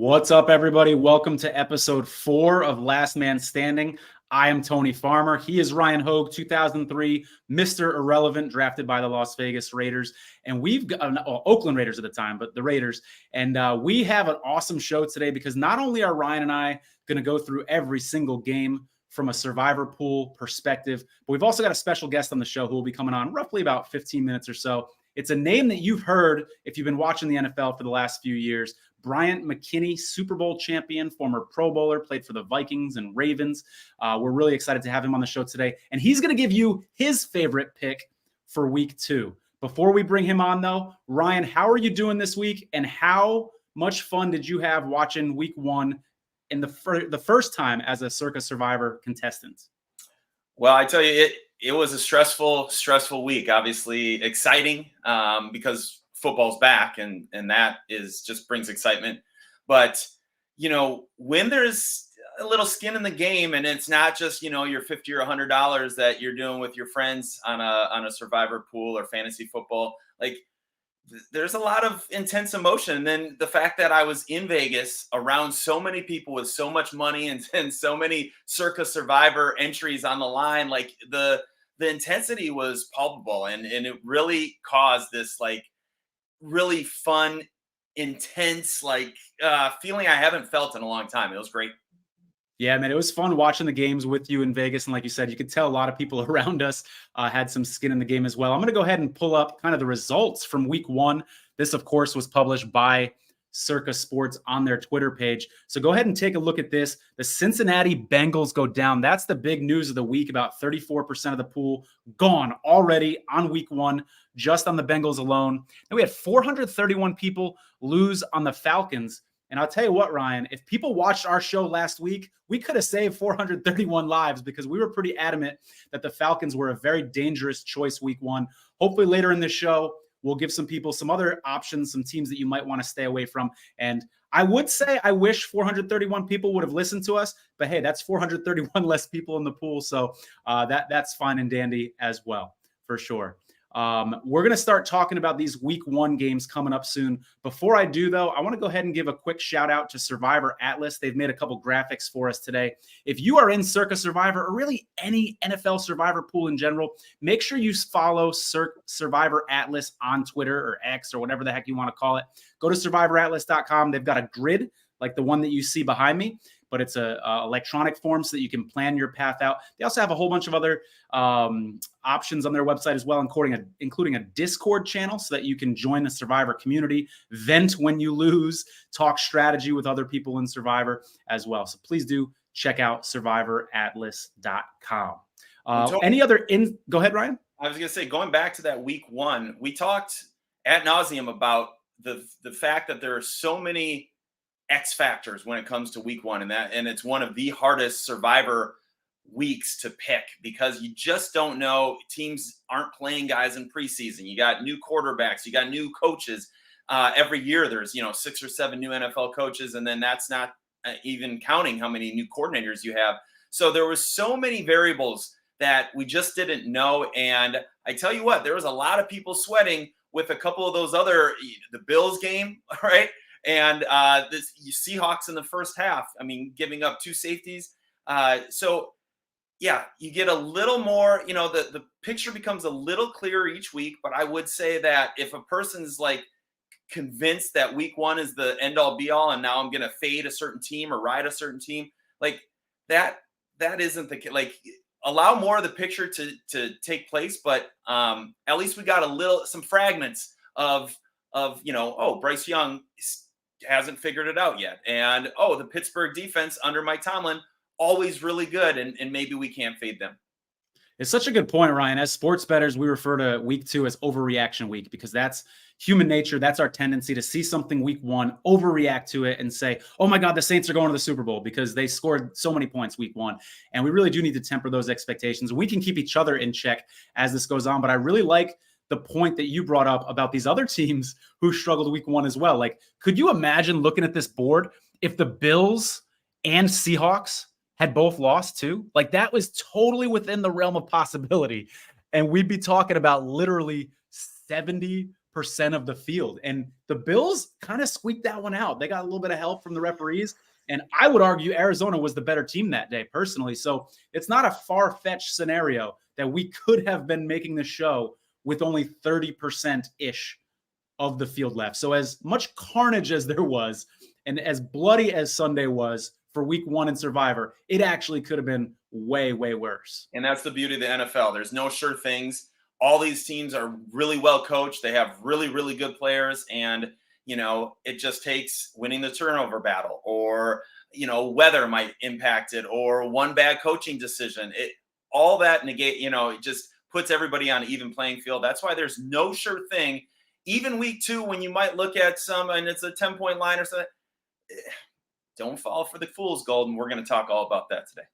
What's up, everybody? Welcome to episode 4 of Last Man Standing. I am Tony Farmer. He is Ryan Hogue, 2003 Mr. Irrelevant, drafted by the Las Vegas Raiders. And we've got Oakland Raiders at the time, but the Raiders. And we have an awesome show today because not only are Ryan and I going to go through every single game from a survivor pool perspective, but we've also got a special guest on the show who will be coming on roughly about 15 minutes or so. It's a name that you've heard if you've been watching the NFL for the last few years. Bryant McKinnie, Super Bowl champion, former Pro Bowler, played for the Vikings and Ravens. We're really excited to have him on the show today. And he's going to give you his favorite pick for week 2. Before we bring him on, though, Ryan, how are you doing this week? And how much fun did you have watching week 1 in the first time as a Circa Survivor contestant? Well, I tell you, it was a stressful week. Obviously exciting because football's back and that is just brings excitement. But, when there's a little skin in the game and it's not just, your $50 or $100 that you're doing with your friends on a survivor pool or fantasy football, like there's a lot of intense emotion. And then the fact that I was in Vegas around so many people with so much money and so many Circa Survivor entries on the line, like the intensity was palpable and it really caused this like really fun, intense, feeling I haven't felt in a long time. It was great. Yeah, man, it was fun watching the games with you in Vegas. And like you said, you could tell a lot of people around us had some skin in the game as well. I'm going to go ahead and pull up kind of the results from week 1. This, of course, was published by Circa Sports on their Twitter page. So go ahead and take a look at this. The Cincinnati Bengals go down. That's the big news of the week. About 34% of the pool gone already on week 1, just on the Bengals alone. And we had 431 people lose on the Falcons. And I'll tell you what, Ryan, if people watched our show last week, we could have saved 431 lives because we were pretty adamant that the Falcons were a very dangerous choice week 1. Hopefully later in the show, we'll give some people some other options, some teams that you might want to stay away from. And I would say I wish 431 people would have listened to us, but hey, that's 431 less people in the pool. So that's fine and dandy as well, for sure. We're going to start talking about these week 1 games coming up soon. Before I do, though, I want to go ahead and give a quick shout out to Survivor Atlas. They've made a couple graphics for us today. If you are in Circa Survivor or really any NFL Survivor pool in general, make sure you follow Survivor Atlas on Twitter or X or whatever the heck you want to call it. Go to survivoratlas.com. They've got a grid like the one that you see behind me, but it's a electronic form so that you can plan your path out. They also have a whole bunch of other options on their website as well, including a Discord channel so that you can join the Survivor community, vent when you lose, talk strategy with other people in Survivor as well. So please do check out survivoratlas.com. Go ahead, Ryan. I was going to say, going back to that week 1, we talked ad nauseum about the fact that there are so many X factors when it comes to week 1, and it's one of the hardest Survivor weeks to pick because you just don't know. Teams aren't playing guys in preseason. You got new quarterbacks, you got new coaches. Every year there's 6 or 7 new NFL coaches, and then that's not even counting how many new coordinators you have. So there was so many variables that we just didn't know. And I tell you what, there was a lot of people sweating with a couple of those the Bills game, right? And the Seahawks in the first half, giving up 2 safeties. So, yeah, you get a little more, the picture becomes a little clearer each week. But I would say that if a person's convinced that week 1 is the end all be all, and now I'm going to fade a certain team or ride a certain team, that isn't the allow more of the picture to take place. But at least we got some fragments of Bryce Young hasn't figured it out yet. And, the Pittsburgh defense under Mike Tomlin, always really good. And maybe we can't fade them. It's such a good point, Ryan. As sports bettors, we refer to week 2 as overreaction week because that's human nature. That's our tendency to see something week 1, overreact to it and say, oh my God, the Saints are going to the Super Bowl because they scored so many points week 1. And we really do need to temper those expectations. We can keep each other in check as this goes on. But I really like the point that you brought up about these other teams who struggled week 1 as well. Could you imagine looking at this board if the Bills and Seahawks had both lost too? That was totally within the realm of possibility. And we'd be talking about literally 70 of the field. And the Bills kind of squeaked that one out. They got a little bit of help from the referees. And I would argue Arizona was the better team that day, personally. So it's not a far-fetched scenario that we could have been making the show with only 30%-ish of the field left. So as much carnage as there was, and as bloody as Sunday was for week 1 in Survivor, it actually could have been way, way worse. And that's the beauty of the NFL. There's no sure things. All these teams are really well coached. They have really, really good players. And, it just takes winning the turnover battle, or, weather might impact it, or one bad coaching decision. All that negate, it just puts everybody on an even playing field. That's why there's no sure thing. Even week 2, when you might look at some and it's a 10-point line or something, don't fall for the fool's gold. And we're going to talk all about that today.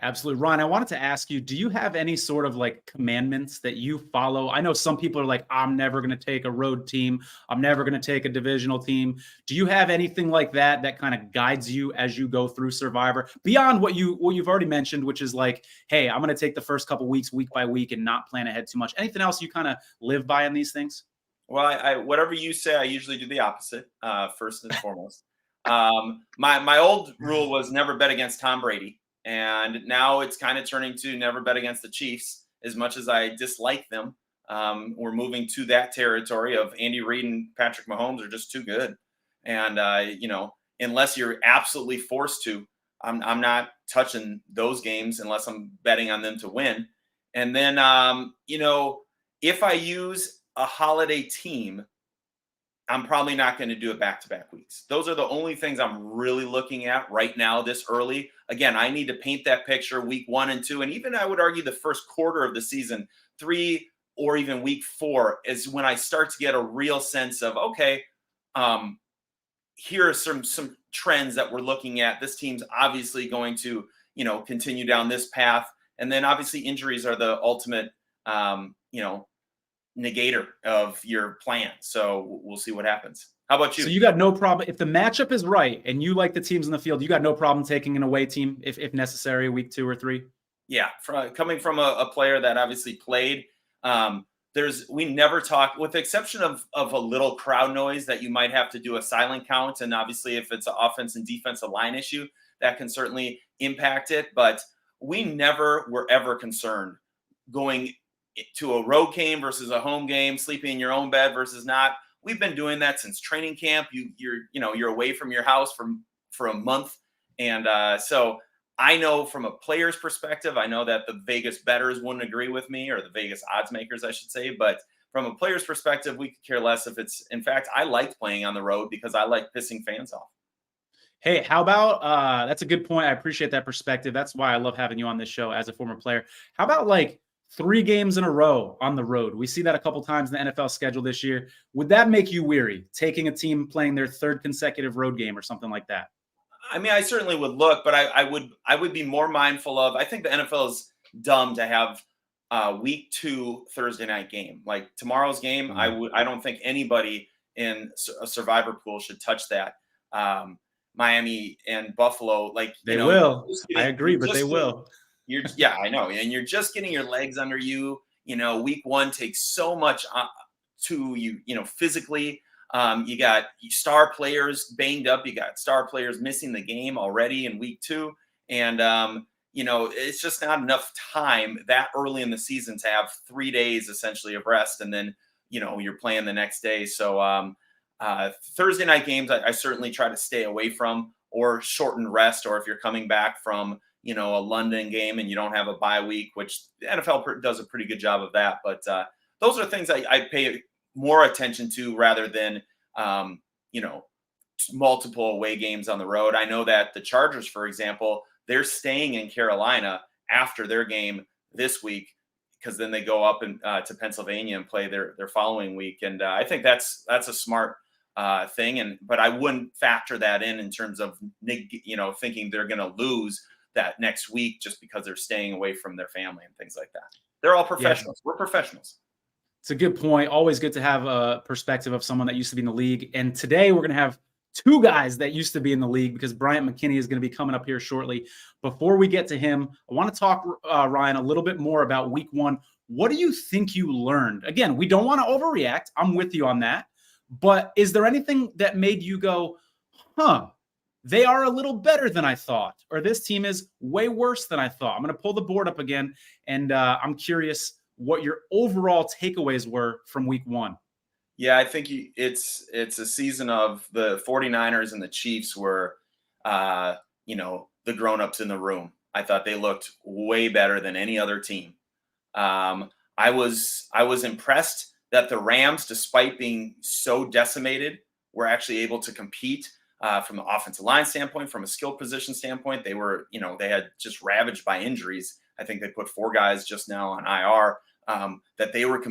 Absolutely. Ron, I wanted to ask you, do you have any sort of like commandments that you follow? I know some people are like, I'm never going to take a road team. I'm never going to take a divisional team. Do you have anything like that that kind of guides you as you go through Survivor beyond what you've already mentioned, which is like, hey, I'm going to take the first couple weeks, week by week, and not plan ahead too much? Anything else you kind of live by in these things? Well, I whatever you say, I usually do the opposite, first and foremost. My old rule was never bet against Tom Brady. And now it's kind of turning to never bet against the Chiefs. As much as I dislike them, we're moving to that territory of Andy Reid and Patrick Mahomes are just too good. And, unless you're absolutely forced to, I'm not touching those games unless I'm betting on them to win. And then, if I use a holiday team, I'm probably not going to do it back-to-back weeks. Those are the only things I'm really looking at right now this early. Again, I need to paint that picture week 1 and 2, and even I would argue the first quarter of the season, 3 or even week 4 is when I start to get a real sense of, okay, here are some trends that we're looking at. This team's obviously going to, continue down this path. And then obviously injuries are the ultimate, negator of your plan. So we'll see what happens. How about you? So you got no problem if the matchup is right and you like the teams in the field, you got no problem taking an away team if necessary, week 2 or 3. Yeah. Coming from a player that obviously played, we never talk, with the exception of a little crowd noise that you might have to do a silent count. And obviously if it's an offense and defensive line issue, that can certainly impact it. But we never were ever concerned going to a road game versus a home game, sleeping in your own bed versus not. We've been doing that since training camp. You're away from your house for a month. And so I know from a player's perspective, I know that the Vegas bettors wouldn't agree with me, or the Vegas odds makers, I should say. But from a player's perspective, we could care less if it's, in fact, I like playing on the road because I like pissing fans off. Hey, how about that's a good point. I appreciate that perspective. That's why I love having you on this show as a former player. How about like 3 games in a row on the road? We see that a couple times in the NFL schedule this year. Would that make you weary, taking a team playing their 3rd consecutive road game or something like that? I mean, I certainly would look, but I would be more mindful of, I think the NFL is dumb to have week 2 Thursday night game. Like tomorrow's game, I don't think anybody in a Survivor pool should touch that. Miami and Buffalo, like they will. I agree, but they will. I know. And you're just getting your legs under you. Week 1 takes so much to you, physically. You got star players banged up. You got star players missing the game already in week 2. And, it's just not enough time that early in the season to have 3 days essentially of rest. And then, you're playing the next day. So Thursday night games, I certainly try to stay away from, or shortened rest. Or if you're coming back from, a London game and you don't have a bye week, which the NFL does a pretty good job of that. But those are things I pay more attention to rather than, multiple away games on the road. I know that the Chargers, for example, they're staying in Carolina after their game this week, because then they go up to Pennsylvania and play their following week. And I think that's a smart thing. But I wouldn't factor that in terms of, thinking they're going to lose that next week just because they're staying away from their family and things like that. They're all professionals. Yeah. We're professionals. It's a good point. Always good to have a perspective of someone that used to be in the league. And today we're going to have two guys that used to be in the league, because Bryant McKinnie is going to be coming up here shortly. Before we get to him, I want to talk, Ryan, a little bit more about week one. What do you think you learned? Again, we don't want to overreact. I'm with you on that. But is there anything that made you go, they are a little better than I thought, or this team is way worse than I thought? I'm going to pull the board up again, and I'm curious what your overall takeaways were from week one. Yeah, I think it's a season of the 49ers and the Chiefs were, the grown-ups in the room. I thought they looked way better than any other team. I was impressed that the Rams, despite being so decimated, were actually able to compete from the offensive line standpoint, from a skill position standpoint. They were, they had just ravaged by injuries. I think they put 4 guys just now on IR, that they were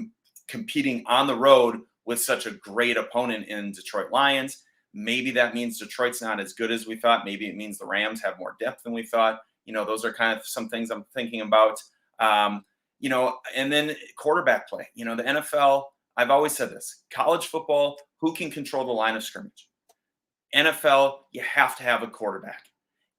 competing on the road with such a great opponent in Detroit Lions. Maybe that means Detroit's not as good as we thought. Maybe it means the Rams have more depth than we thought. Those are kind of some things I'm thinking about. And then quarterback play. The NFL, I've always said this, college football, who can control the line of scrimmage? NFL, you have to have a quarterback.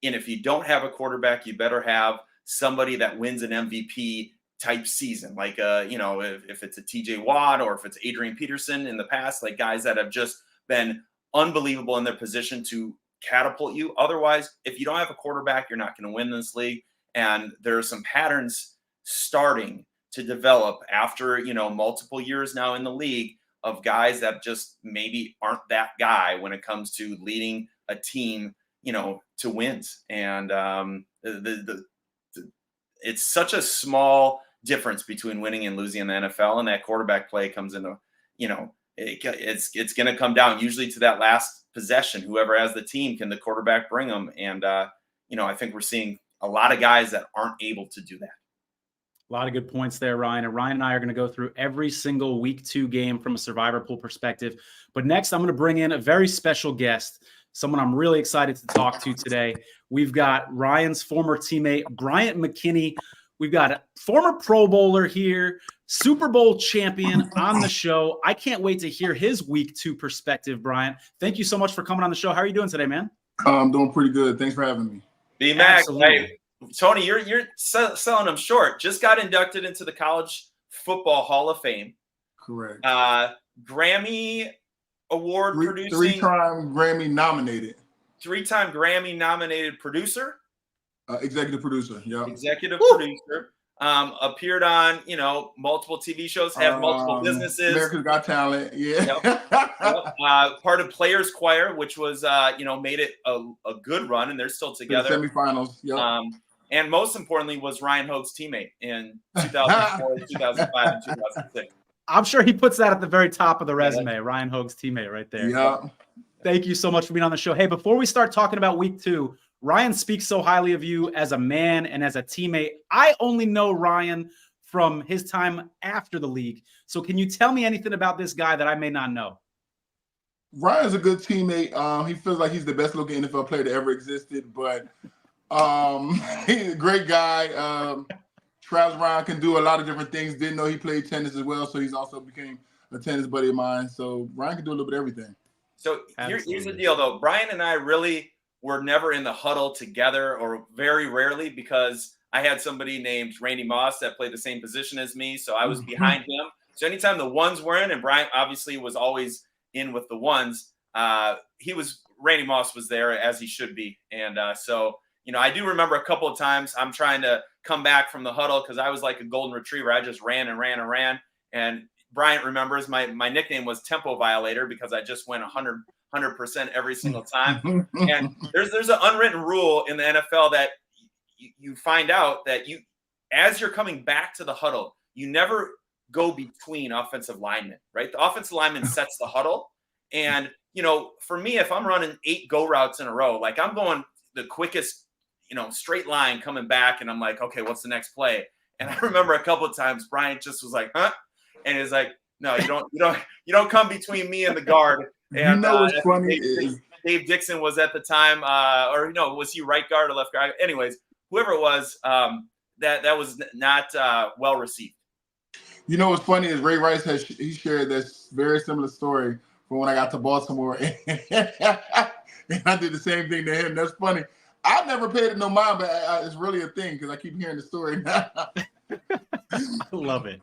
And if you don't have a quarterback, you better have somebody that wins an MVP type season. Like, if it's a TJ Watt or if it's Adrian Peterson in the past, like guys that have just been unbelievable in their position to catapult you. Otherwise, if you don't have a quarterback, you're not going to win this league. And there are some patterns starting to develop after, multiple years now in the league of guys that just maybe aren't that guy when it comes to leading a team, to wins. And it's such a small difference between winning and losing in the NFL, and that quarterback play comes into, it's going to come down usually to that last possession. Whoever has the team, can the quarterback bring them? And, I think we're seeing a lot of guys that aren't able to do that. A lot of good points there, Ryan. And Ryan and I are going to go through every single week 2 game from a survivor pool perspective. But next, I'm going to bring in a very special guest, someone I'm really excited to talk to today. We've got Ryan's former teammate, Bryant McKinnie. We've got a former Pro Bowler here, Super Bowl champion on the show. I can't wait to hear his week 2 perspective, Bryant. Thank you so much for coming on the show. How are you doing today, man? I'm doing pretty good. Thanks for having me. B-Mac, hey, Tony, you're selling them short. Just got inducted into the College Football Hall of Fame. Correct. Grammy Award producing. 3-time Grammy nominated. 3-time Grammy nominated producer. Executive producer. Yeah. Executive producer. Appeared on, multiple TV shows, have multiple businesses. America's Got Talent. Yeah. Yep. Part of Players Choir, which was, made it a good run, and they're still together. Semifinals. Yep. And most importantly was Ryan Hogue's teammate in 2004, 2005, and 2006. I'm sure he puts that at the very top of the resume. Yeah. Ryan Hogue's teammate right there. Yeah. Thank you so much for being on the show. Hey, before we start talking about week 2, Ryan speaks so highly of you as a man and as a teammate. I only know Ryan from his time after the league. So can you tell me anything about this guy that I may not know? Ryan's a good teammate. He feels like he's the best looking NFL player that ever existed, but he's a great guy. Travels around, can do a lot of different things. Didn't know he played tennis as well, so he's also became a tennis buddy of mine. So Ryan can do a little bit of everything. So here's the deal, though. Brian and I really were never in the huddle together, or very rarely, because I had somebody named Randy Moss that played the same position as me, so I was behind him. So anytime the ones were in, and Brian obviously was always in with the ones, Randy Moss was there as he should be. And so I do remember a couple of times I'm trying to come back from the huddle because I was like a golden retriever. I just ran and ran and ran. And Bryant remembers my nickname was Tempo Violator because I just went 100% every single time. And there's an unwritten rule in the NFL that you find out that as you're coming back to the huddle, you never go between offensive linemen, right? The offensive lineman sets the huddle. And, for me, if I'm running 8 go routes in a row, like I'm going the quickest, straight line coming back, and I'm like, okay, what's the next play? And I remember a couple of times Bryant just was like, huh? And he's like, no, you don't come between me and the guard. And what's funny is Dave Dixon was at the time, was he right guard or left guard? Anyways, whoever it was, that was not well received. What's funny is Ray Rice he shared this very similar story for when I got to Baltimore. And I did the same thing to him. That's funny. I never paid it no mind, but it's really a thing because I keep hearing the story now. I love it.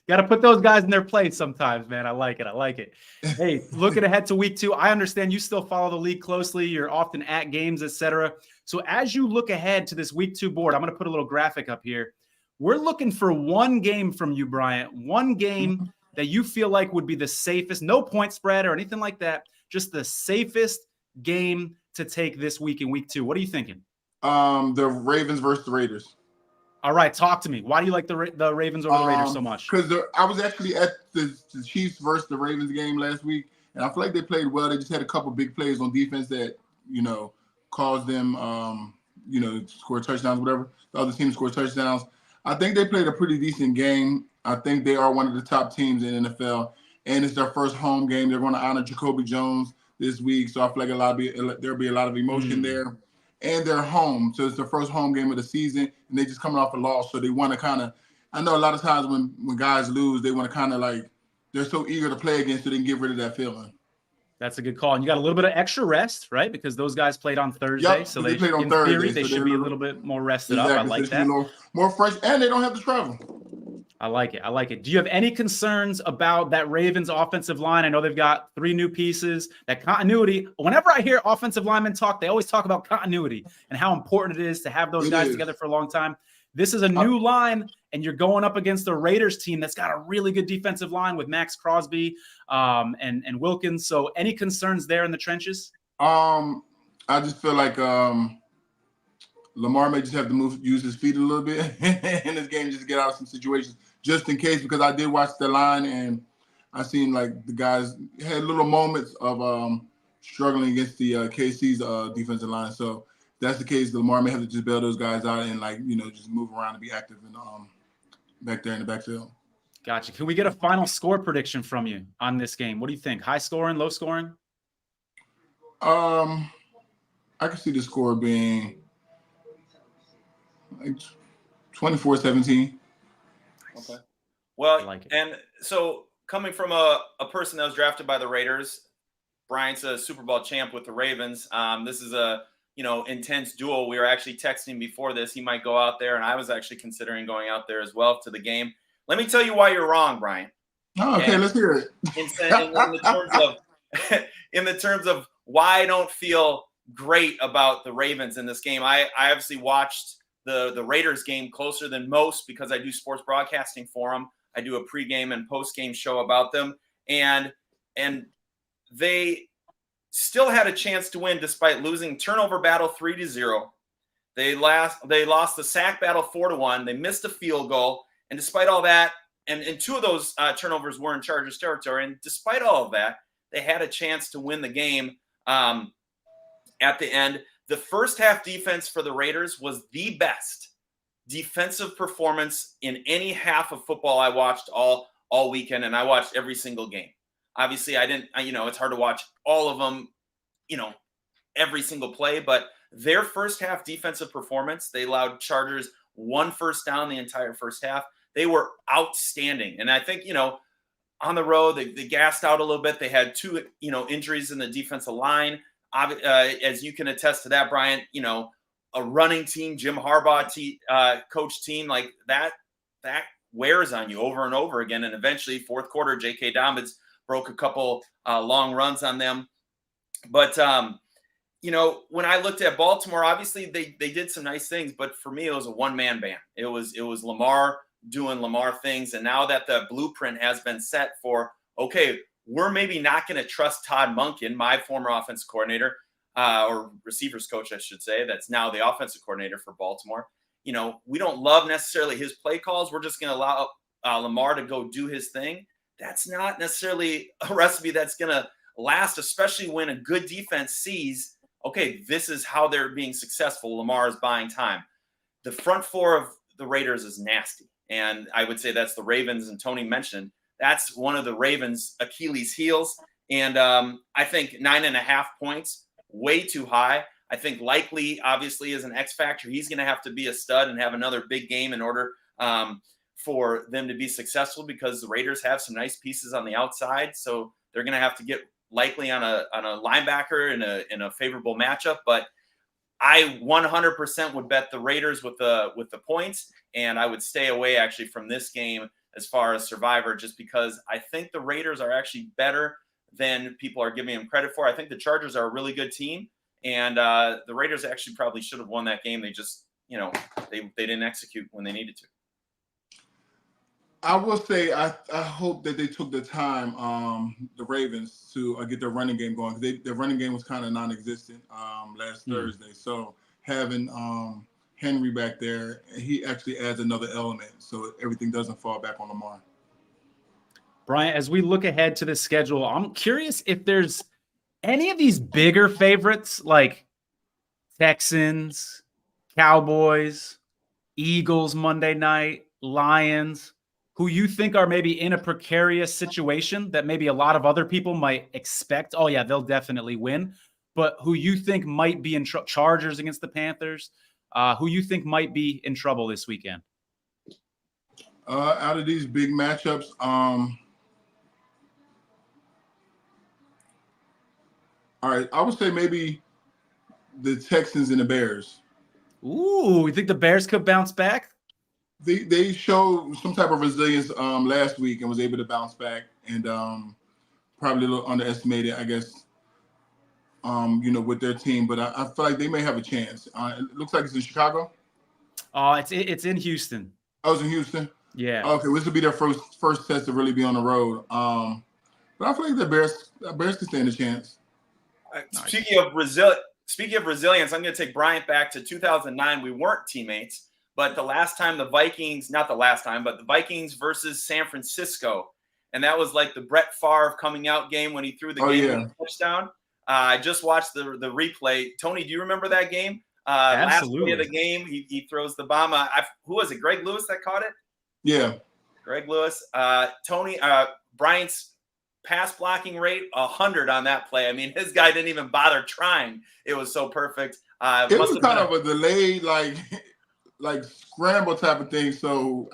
Got to put those guys in their place sometimes, man. I like it. I like it. Hey, looking ahead to week 2, I understand you still follow the league closely. You're often at games, etc. So as you look ahead to this week 2 board, I'm going to put a little graphic up here. We're looking for one game from you, Bryant. One game that you feel like would be the safest, no point spread or anything like that, just the safest game to take this week in week 2. What are you thinking? The Ravens versus the Raiders. All right, talk to me. Why do you like the Ravens over the Raiders so much? Because I was actually at the Chiefs versus the Ravens game last week, and I feel like they played well. They just had a couple big plays on defense that, caused them, to score touchdowns, whatever. The other team scored touchdowns. I think they played a pretty decent game. I think they are one of the top teams in the NFL, and it's their first home game. They're going to honor Jacoby Jones this week, so I feel like there'll be a lot of emotion there. And they're home, so it's their first home game of the season, and they just coming off a loss, so they want to kind of. I know a lot of times when guys lose, they want to kind of like they're so eager to play again, so they can get rid of that feeling. That's a good call, and you got a little bit of extra rest, right? Because those guys played on Thursday, so they played on Thursday. Theory, they should be a little bit more rested up. I like that. More fresh, and they don't have to travel. I like it. I like it. Do you have any concerns about that Ravens offensive line? I know they've got 3 new pieces, that continuity. Whenever I hear offensive linemen talk, they always talk about continuity and how important it is to have those guys together for a long time. This is a new line, and you're going up against the Raiders team that's got a really good defensive line with Max Crosby and Wilkins. So any concerns there in the trenches? I just feel like Lamar may just have to use his feet a little bit in this game just to get out of some situations, just in case, because I did watch the line and I seen like the guys had little moments of struggling against the KC's defensive line. So if that's the case, Lamar may have to just bail those guys out and just move around and be active and back there in the backfield. Gotcha. Can we get a final score prediction from you on this game? What do you think? High scoring, low scoring? I can see the score being like 24-17. Okay. Well, and so coming from a person that was drafted by the Raiders, Bryant's a Super Bowl champ with the Ravens. This is a intense duel. We were actually texting before this. He might go out there, and I was actually considering going out there as well to the game. Let me tell you why you're wrong, Bryant. Oh, okay, let's hear it. In the terms of why I don't feel great about the Ravens in this game, I obviously watched the Raiders game closer than most because I do sports broadcasting for them. I do a pregame and postgame show about them, and they still had a chance to win despite losing turnover battle 3-0. They lost the sack battle 4-1. They missed a field goal, and despite all that, and 2 of those turnovers were in Chargers territory, and despite all of that, they had a chance to win the game at the end. The first half defense for the Raiders was the best defensive performance in any half of football I watched all weekend, and I watched every single game. Obviously, I didn't, it's hard to watch all of them, every single play, but their first half defensive performance, they allowed Chargers 1 first down the entire first half. They were outstanding. And I think, on the road, they gassed out a little bit. They had 2, injuries in the defensive line. As you can attest to that, Bryant, a running team, Jim Harbaugh coach team like that wears on you over and over again. And eventually, fourth quarter, J.K. Dobbins broke a couple long runs on them. But, when I looked at Baltimore, obviously they did some nice things. But for me, it was a one-man band. It was Lamar doing Lamar things. And now that the blueprint has been set for, okay, we're maybe not going to trust Todd Monken, my former offensive coordinator, or receivers coach, I should say, that's now the offensive coordinator for Baltimore. We don't love necessarily his play calls. We're just going to allow Lamar to go do his thing. That's not necessarily a recipe that's going to last, especially when a good defense sees, okay, this is how they're being successful. Lamar is buying time. The front 4 of the Raiders is nasty. And I would say that's the Ravens, and Tony mentioned that's one of the Ravens' Achilles heels. And I think 9.5 points, way too high. I think likely, obviously, as an X factor, he's going to have to be a stud and have another big game in order for them to be successful, because the Raiders have some nice pieces on the outside. So they're going to have to get likely on a linebacker in a favorable matchup, but I 100% would bet the Raiders with the points, and I would stay away actually from this game as far as Survivor, just because I think the Raiders are actually better than people are giving them credit for. I think the Chargers are a really good team, and the Raiders actually probably should have won that game. They just, they didn't execute when they needed to. I will say I hope that they took the time, the Ravens, to get their running game going, because their running game was kind of non-existent last Thursday. So having Henry back there, he actually adds another element, so everything doesn't fall back on Lamar. Bryant, as we look ahead to the schedule, I'm curious if there's any of these bigger favorites like Texans, Cowboys, Eagles Monday night, Lions, who you think are maybe in a precarious situation that maybe a lot of other people might expect. Oh, yeah, they'll definitely win. But who you think might be in Chargers against the Panthers, who you think might be in trouble this weekend? Out of these big matchups, all right, I would say maybe the Texans and the Bears. Ooh, you think the Bears could bounce back? They showed some type of resilience last week and was able to bounce back, and probably a little underestimated, I guess, with their team. But I feel like they may have a chance. It looks like it's in Chicago. Oh, it's in Houston. Oh, it's in Houston? Yeah. Okay, well, this will be their first test to really be on the road. But I feel like the Bears could stand a chance. Speaking of resilience, I'm going to take Bryant back to 2009. We weren't teammates, but the Vikings versus San Francisco. And that was like the Brett Favre coming out game when he threw the game touchdown. I just watched the replay. Tony, do you remember that game? Absolutely. Last play of the game, he throws the bomb. Who was it? Greg Lewis that caught it? Yeah. Greg Lewis. Tony, Bryant's pass blocking rate 100 on that play. I mean, his guy didn't even bother trying. It was so perfect. It was kind of a delayed, like scramble type of thing. So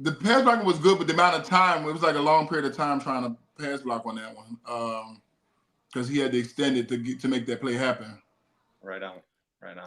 the pass blocking was good, but the amount of time, it was like a long period of time trying to pass block on that one, because he had to extend it to make that play happen. Right on.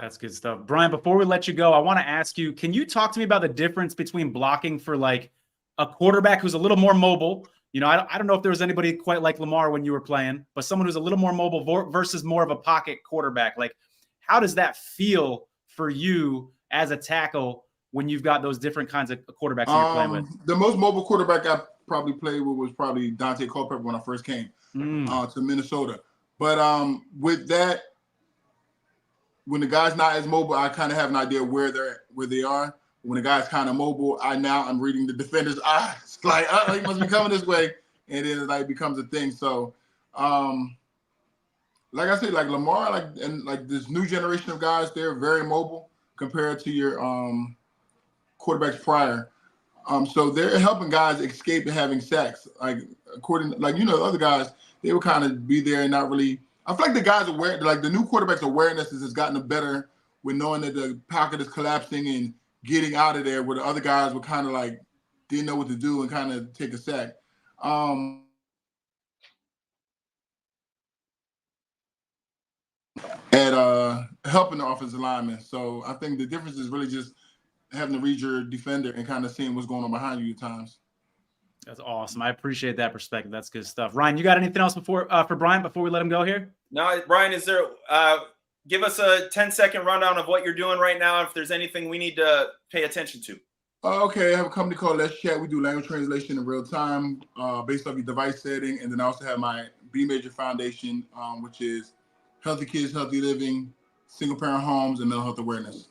That's good stuff. Brian, before we let you go, I want to ask you, can you talk to me about the difference between blocking for like a quarterback who's a little more mobile? I don't know if there was anybody quite like Lamar when you were playing, but someone who's a little more mobile versus more of a pocket quarterback. Like, how does that feel for you as a tackle when you've got those different kinds of quarterbacks you're playing with? The most mobile quarterback I probably played with was probably Dante Culpepper when I first came to Minnesota. But with that, when the guy's not as mobile, I kind of have an idea where they are. When the guy's kind of mobile, I'm reading the defender's eyes. Like, he must be coming this way, and then it becomes a thing. So, like I said, like Lamar, like this new generation of guys, they're very mobile compared to your quarterbacks prior. So they're helping guys escape and having sacks. Like other guys, they would kind of be there and not really. I feel like the guys the new quarterback's awareness has gotten better with knowing that the pocket is collapsing and getting out of there, where the other guys were kind of like didn't know what to do and kind of take a sack. At helping the offensive linemen. So I think the difference is really just having to read your defender and kind of seeing what's going on behind you at times. That's awesome. I appreciate that perspective. That's good stuff. Ryan, you got anything else for Brian before we let him go here? No, Brian, is there give us a 10-second rundown of what you're doing right now, if there's anything we need to pay attention to. Okay, I have a company called Let's Chat. We do language translation in real time based off your device setting. And then I also have my B Major Foundation, which is Healthy Kids, Healthy Living, Single Parent Homes, and Mental Health Awareness.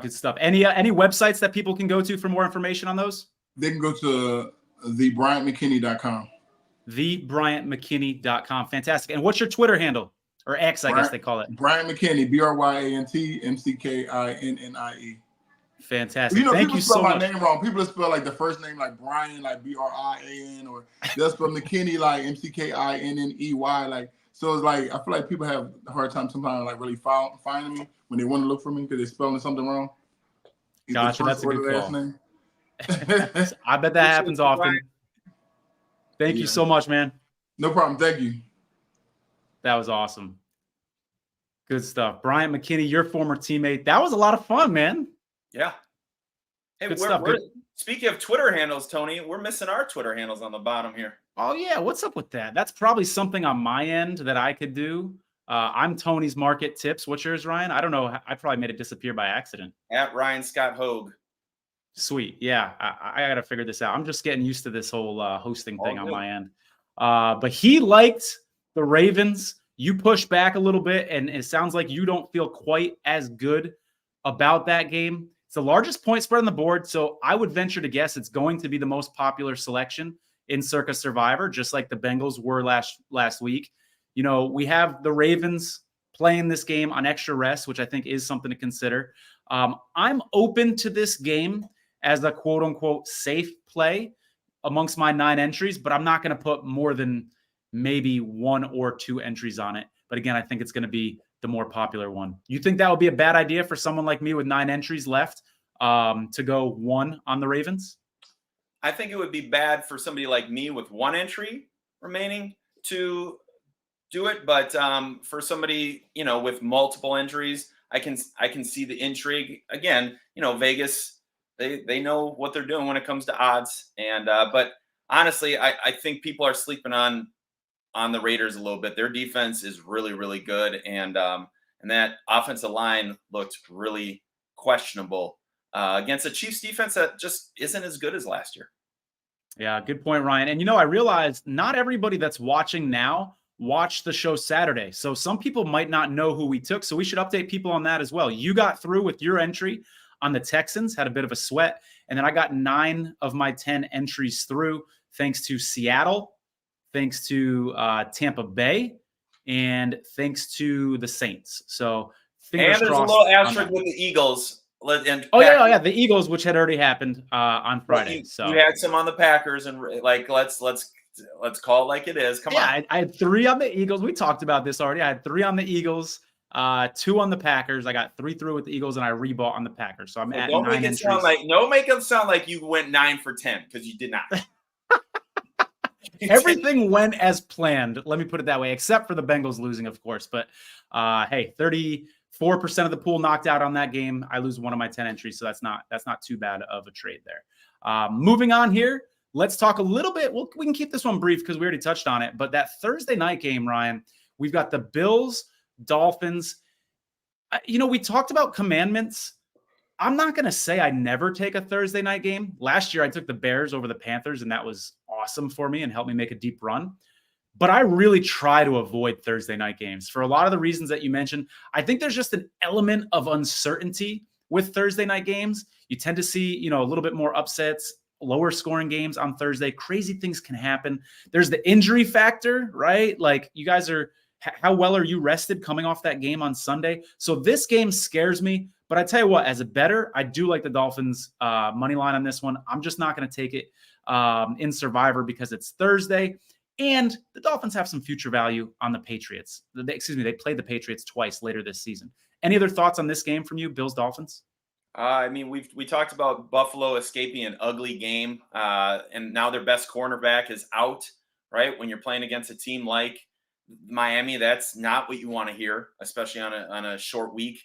Good stuff. Any websites that people can go to for more information on those? They can go to thebryantmckinney.com. Thebryantmckinney.com. Fantastic. And what's your Twitter handle? Or X, I guess they call it. Bryant McKinnie, BryantMcKinnie. Fantastic. Thank you so much. People spell my name wrong. People spell like the first name like Brian, like Brian, or they'll spell McKinney like McKinney. Like, so it's like I feel like people have a hard time sometimes like really finding me when they want to look for me because they're spelling something wrong. Gotcha. That's a good call. I bet that happens often. Thank you so much, man. No problem. Thank you. That was awesome. Good stuff. Bryant McKinnie, your former teammate. That was a lot of fun, man. Yeah. Hey, Good stuff. Speaking of Twitter handles, Tony, we're missing our Twitter handles on the bottom here. Oh, yeah. What's up with that? That's probably something on my end that I could do. I'm Tony's Market Tips. What's yours, Ryan? I don't know. I probably made it disappear by accident. At Ryan Scott Hogue. Sweet. Yeah. I got to figure this out. I'm just getting used to this whole hosting thing on my end. But he liked the Ravens. You push back a little bit, and it sounds like you don't feel quite as good about that game. It's the largest point spread on the board, so I would venture to guess it's going to be the most popular selection in Circa Survivor, just like the Bengals were last week. You know, we have the Ravens playing this game on extra rest, which I think is something to consider. I'm open to this game as a quote-unquote safe play amongst my 9 entries, but I'm not going to put more than maybe 1 or 2 entries on it. But again, I think it's going to be the more popular one. You think that would be a bad idea for someone like me with 9 entries left to go 1 on the Ravens? I think it would be bad for somebody like me with 1 entry remaining to do it. But for somebody, you know, with multiple entries, I can see the intrigue. Again, you know, Vegas, they know what they're doing when it comes to odds. And but honestly, I think people are sleeping on the Raiders a little bit. Their defense is really, really good. And that offensive line looked really questionable against a Chiefs defense that just isn't as good as last year. Yeah, good point, Ryan. And, you know, I realized not everybody that's watching now watched the show Saturday. So some people might not know who we took. So we should update people on that as well. You got through with your entry on the Texans, had a bit of a sweat. And then I got 9 of my 10 entries through, thanks to Seattle, thanks to Tampa Bay, and thanks to the Saints. So fingers and there's crossed a little asterisk with the Eagles. Yeah, the Eagles, which had already happened on Friday. So you had some on the Packers, and like let's call it like it is. Come on. I had 3 on the Eagles. We talked about this already. I had 3 on the Eagles, 2 on the Packers. I got 3 through with the Eagles, and I rebought on the Packers. So I'm at 9 entries. Don't make it sound like you went 9 for 10 because you did not. Everything went as planned. Let me put it that way, except for the Bengals losing, of course. But hey, 34% of the pool knocked out on that game. I lose 1 of my 10 entries, so that's not too bad of a trade there. Moving on here, let's talk a little bit. We can keep this one brief because we already touched on it. But that Thursday night game, Ryan, we've got the Bills, Dolphins. You know, we talked about commandments. I'm not going to say I never take a Thursday night game. Last year, I took the Bears over the Panthers, and that was awesome for me and helped me make a deep run. But I really try to avoid Thursday night games for a lot of the reasons that you mentioned. I think there's just an element of uncertainty with Thursday night games. You tend to see, you know, a little bit more upsets, lower scoring games on Thursday. Crazy things can happen. There's the injury factor, right? Like, you guys how well are you rested coming off that game on Sunday? So this game scares me. But I tell you what, as a bettor, I do like the Dolphins money line on this one. I'm just not going to take it in Survivor because it's Thursday. And the Dolphins have some future value on the Patriots. They played the Patriots twice later this season. Any other thoughts on this game from you, Bills, Dolphins? I mean, we talked about Buffalo escaping an ugly game, and now their best cornerback is out, right? When you're playing against a team like Miami, that's not what you want to hear, especially on a short week.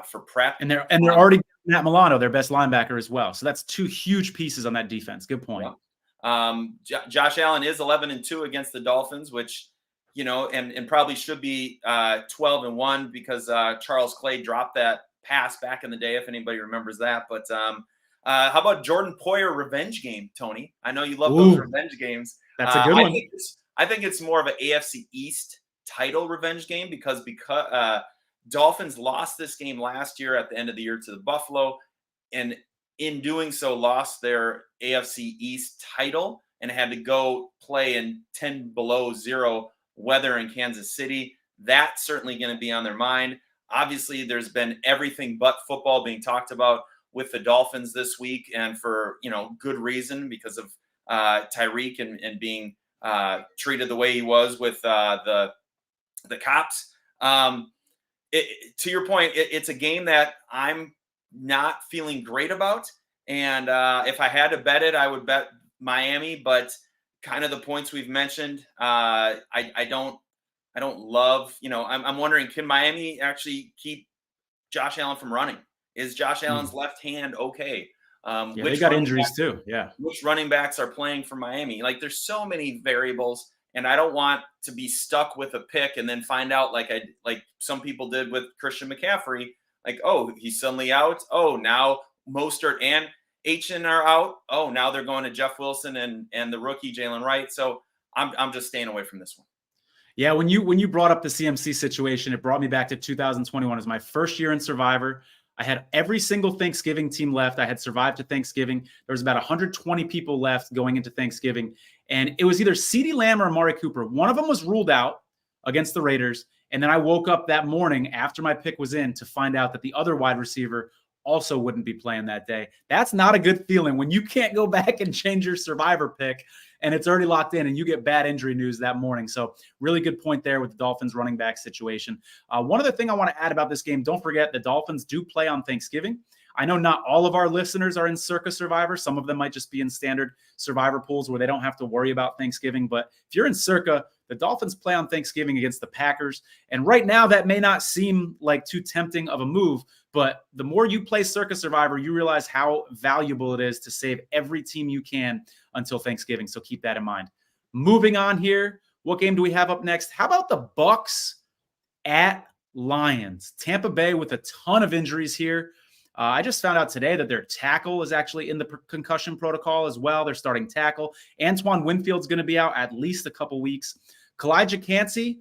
For prep. And they're already Matt Milano, their best linebacker as well. So that's 2 huge pieces on that defense. Good point. Yeah. Josh Allen is 11-2 against the Dolphins, which, you know, and probably should be 12-1 because Charles Clay dropped that pass back in the day, if anybody remembers that. But how about Jordan Poyer revenge game, Tony? I know you love those revenge games. That's a good one. I think it's more of an AFC East title revenge game because Dolphins lost this game last year at the end of the year to the Buffalo, and in doing so lost their AFC East title and had to go play in 10 below 0 weather in Kansas City. That's certainly going to be on their mind. Obviously, there's been everything but football being talked about with the Dolphins this week, and for, you know, good reason, because of Tyreek and being treated the way he was with the cops. To your point, it's a game that I'm not feeling great about. And if I had to bet it, I would bet Miami. But kind of the points we've mentioned. I don't love, I'm wondering, can Miami actually keep Josh Allen from running? Is Josh Allen's left hand okay? Yeah, they got injuries too. Yeah. Which running backs are playing for Miami? Like, there's so many variables, and I don't want to be stuck with a pick and then find out like some people did with Christian McCaffrey, like, oh, he's suddenly out. Oh, now Mostert and Achan are out. Oh, now they're going to Jeff Wilson and the rookie Jalen Wright. So I'm just staying away from this one. Yeah, when you brought up the CMC situation, it brought me back to 2021. It was my first year in Survivor. I had every single Thanksgiving team left. I had survived to Thanksgiving. There was about 120 people left going into Thanksgiving. And it was either CeeDee Lamb or Amari Cooper. One of them was ruled out against the Raiders. And then I woke up that morning after my pick was in to find out that the other wide receiver also wouldn't be playing that day. That's not a good feeling when you can't go back and change your Survivor pick and it's already locked in and you get bad injury news that morning. So really good point there with the Dolphins running back situation. One other thing I want to add about this game, don't forget the Dolphins do play on Thanksgiving. I know not all of our listeners are in Circa Survivor. Some of them might just be in standard Survivor pools where they don't have to worry about Thanksgiving. But if you're in Circa, the Dolphins play on Thanksgiving against the Packers. And right now that may not seem like too tempting of a move, but the more you play Circa Survivor, you realize how valuable it is to save every team you can until Thanksgiving. So keep that in mind. Moving on here, what game do we have up next? How about the Bucs at Lions? Tampa Bay with a ton of injuries here. I just found out today that their tackle is actually in the concussion protocol as well. Their starting tackle. Antoine Winfield's going to be out at least a couple weeks. Kalijah Cansey,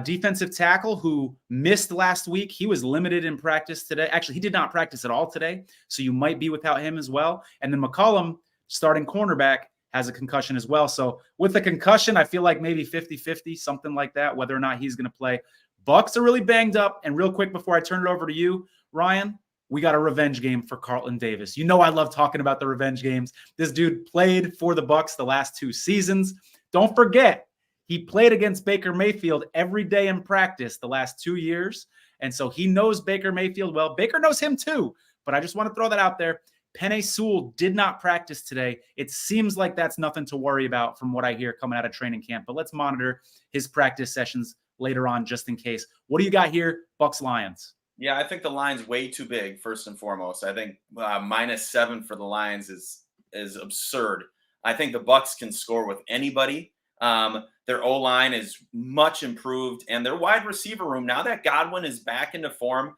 defensive tackle who missed last week. He was limited in practice today. Actually, he did not practice at all today, so you might be without him as well. And then McCollum, starting cornerback, has a concussion as well. So with the concussion, I feel like maybe 50-50, something like that, whether or not he's going to play. Bucs are really banged up. And real quick before I turn it over to you, Ryan, we got a revenge game for Carlton Davis. You know I love talking about the revenge games. This dude played for the Bucs the last 2 seasons. Don't forget, he played against Baker Mayfield every day in practice the last 2 years. And so he knows Baker Mayfield well. Baker knows him too. But I just want to throw that out there. Penei Sewell did not practice today. It seems like that's nothing to worry about from what I hear coming out of training camp. But let's monitor his practice sessions later on just in case. What do you got here, Bucs Lions? Yeah, I think the line's way too big, first and foremost. I think -7 for the Lions is absurd. I think the Bucs can score with anybody. Their O-line is much improved, and their wide receiver room, now that Godwin is back into form,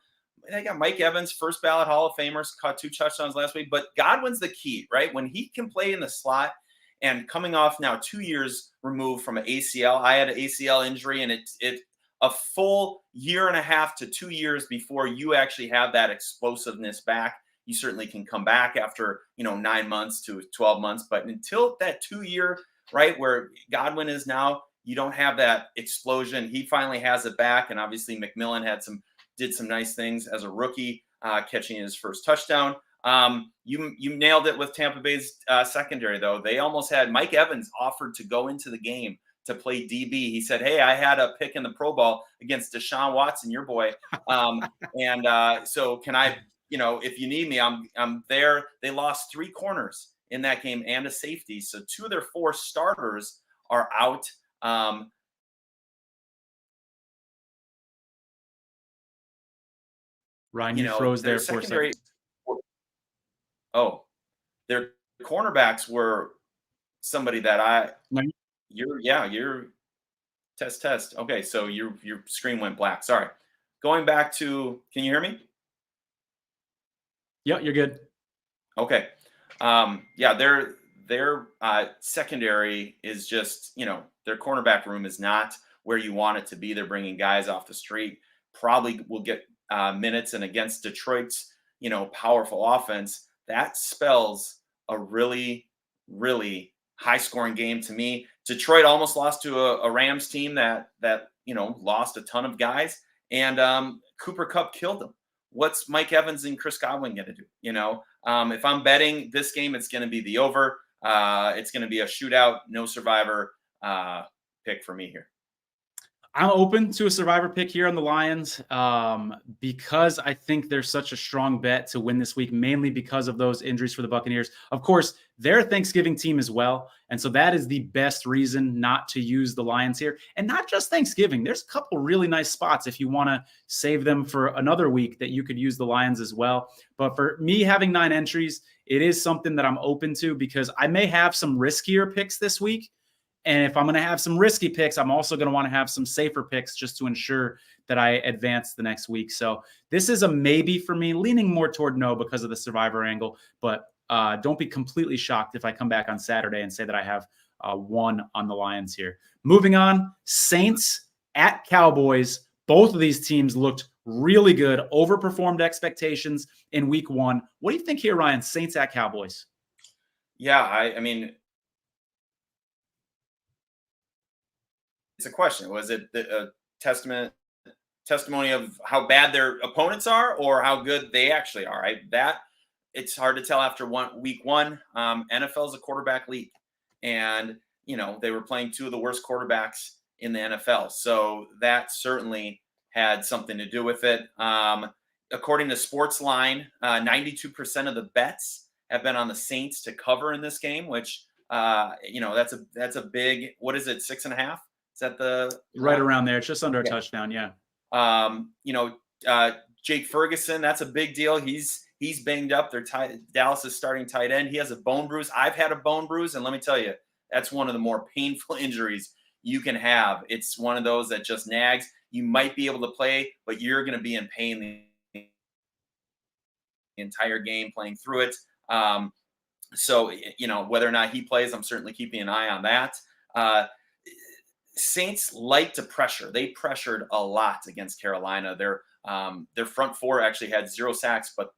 they got Mike Evans, first ballot Hall of Famers, caught 2 touchdowns last week, but Godwin's the key, right? When he can play in the slot, and coming off now 2 years removed from an ACL, I had an ACL injury, and it a full 1.5 to 2 years before you actually have that explosiveness back. You certainly can come back after 9 months to 12 months, but until that 2 year, right, where Godwin is now, you don't have that explosion. He finally has it back, and obviously McMillan did some nice things as a rookie, catching his first touchdown. You nailed it with Tampa Bay's secondary, though. They almost had Mike Evans offered to go into the game to play DB. He said, "Hey, I had a pick in the Pro Bowl against Deshaun Watson, your boy, so can I? If you need me, I'm there." They lost 3 corners in that game and a safety, so 2 of their 4 starters are out. Ryan, you froze there for a second. Oh, their cornerbacks were somebody that you're test. Okay, so your screen went black. Sorry. Going back to, can you hear me? Yeah, you're good. Okay. Their secondary is just, their cornerback room is not where you want it to be. They're bringing guys off the street. Probably will get minutes, and against Detroit's, powerful offense, that spells a really, really high-scoring game to me. Detroit almost lost to a Rams team that lost a ton of guys, and Cooper Kupp killed them. What's Mike Evans and Chris Godwin going to do? If I'm betting this game, it's going to be the over. It's going to be a shootout, no survivor pick for me here. I'm open to a survivor pick here on the Lions because I think they're such a strong bet to win this week, mainly because of those injuries for the Buccaneers. Of course, they're a Thanksgiving team as well. And so that is the best reason not to use the Lions here. And not just Thanksgiving. There's a couple really nice spots if you want to save them for another week that you could use the Lions as well. But for me having 9 entries, it is something that I'm open to because I may have some riskier picks this week. And if I'm going to have some risky picks, I'm also going to want to have some safer picks just to ensure that I advance the next week. So this is a maybe for me, leaning more toward no because of the survivor angle. But don't be completely shocked if I come back on Saturday and say that I have 1 on the Lions here. Moving on, Saints at Cowboys. Both of these teams looked really good, overperformed expectations in week 1. What do you think here, Ryan? Saints at Cowboys? Yeah, I mean, it's a question. Was it a testimony of how bad their opponents are or how good they actually are? That it's hard to tell after week one. NFL is a quarterback league, and they were playing 2 of the worst quarterbacks in the NFL, so that certainly had something to do with it. According to Sportsline, 92% of the bets have been on the Saints to cover in this game, which that's a big. What is it? 6.5. Is that the right around there? It's just under a touchdown. Yeah. Jake Ferguson, that's a big deal. He's banged up. Dallas is starting tight end. He has a bone bruise. I've had a bone bruise, and let me tell you, that's one of the more painful injuries you can have. It's one of those that just nags. You might be able to play, but you're going to be in pain the entire game playing through it. So whether or not he plays, I'm certainly keeping an eye on that. Saints like to pressure. They pressured a lot against Carolina. Their front 4 actually had 0 sacks, but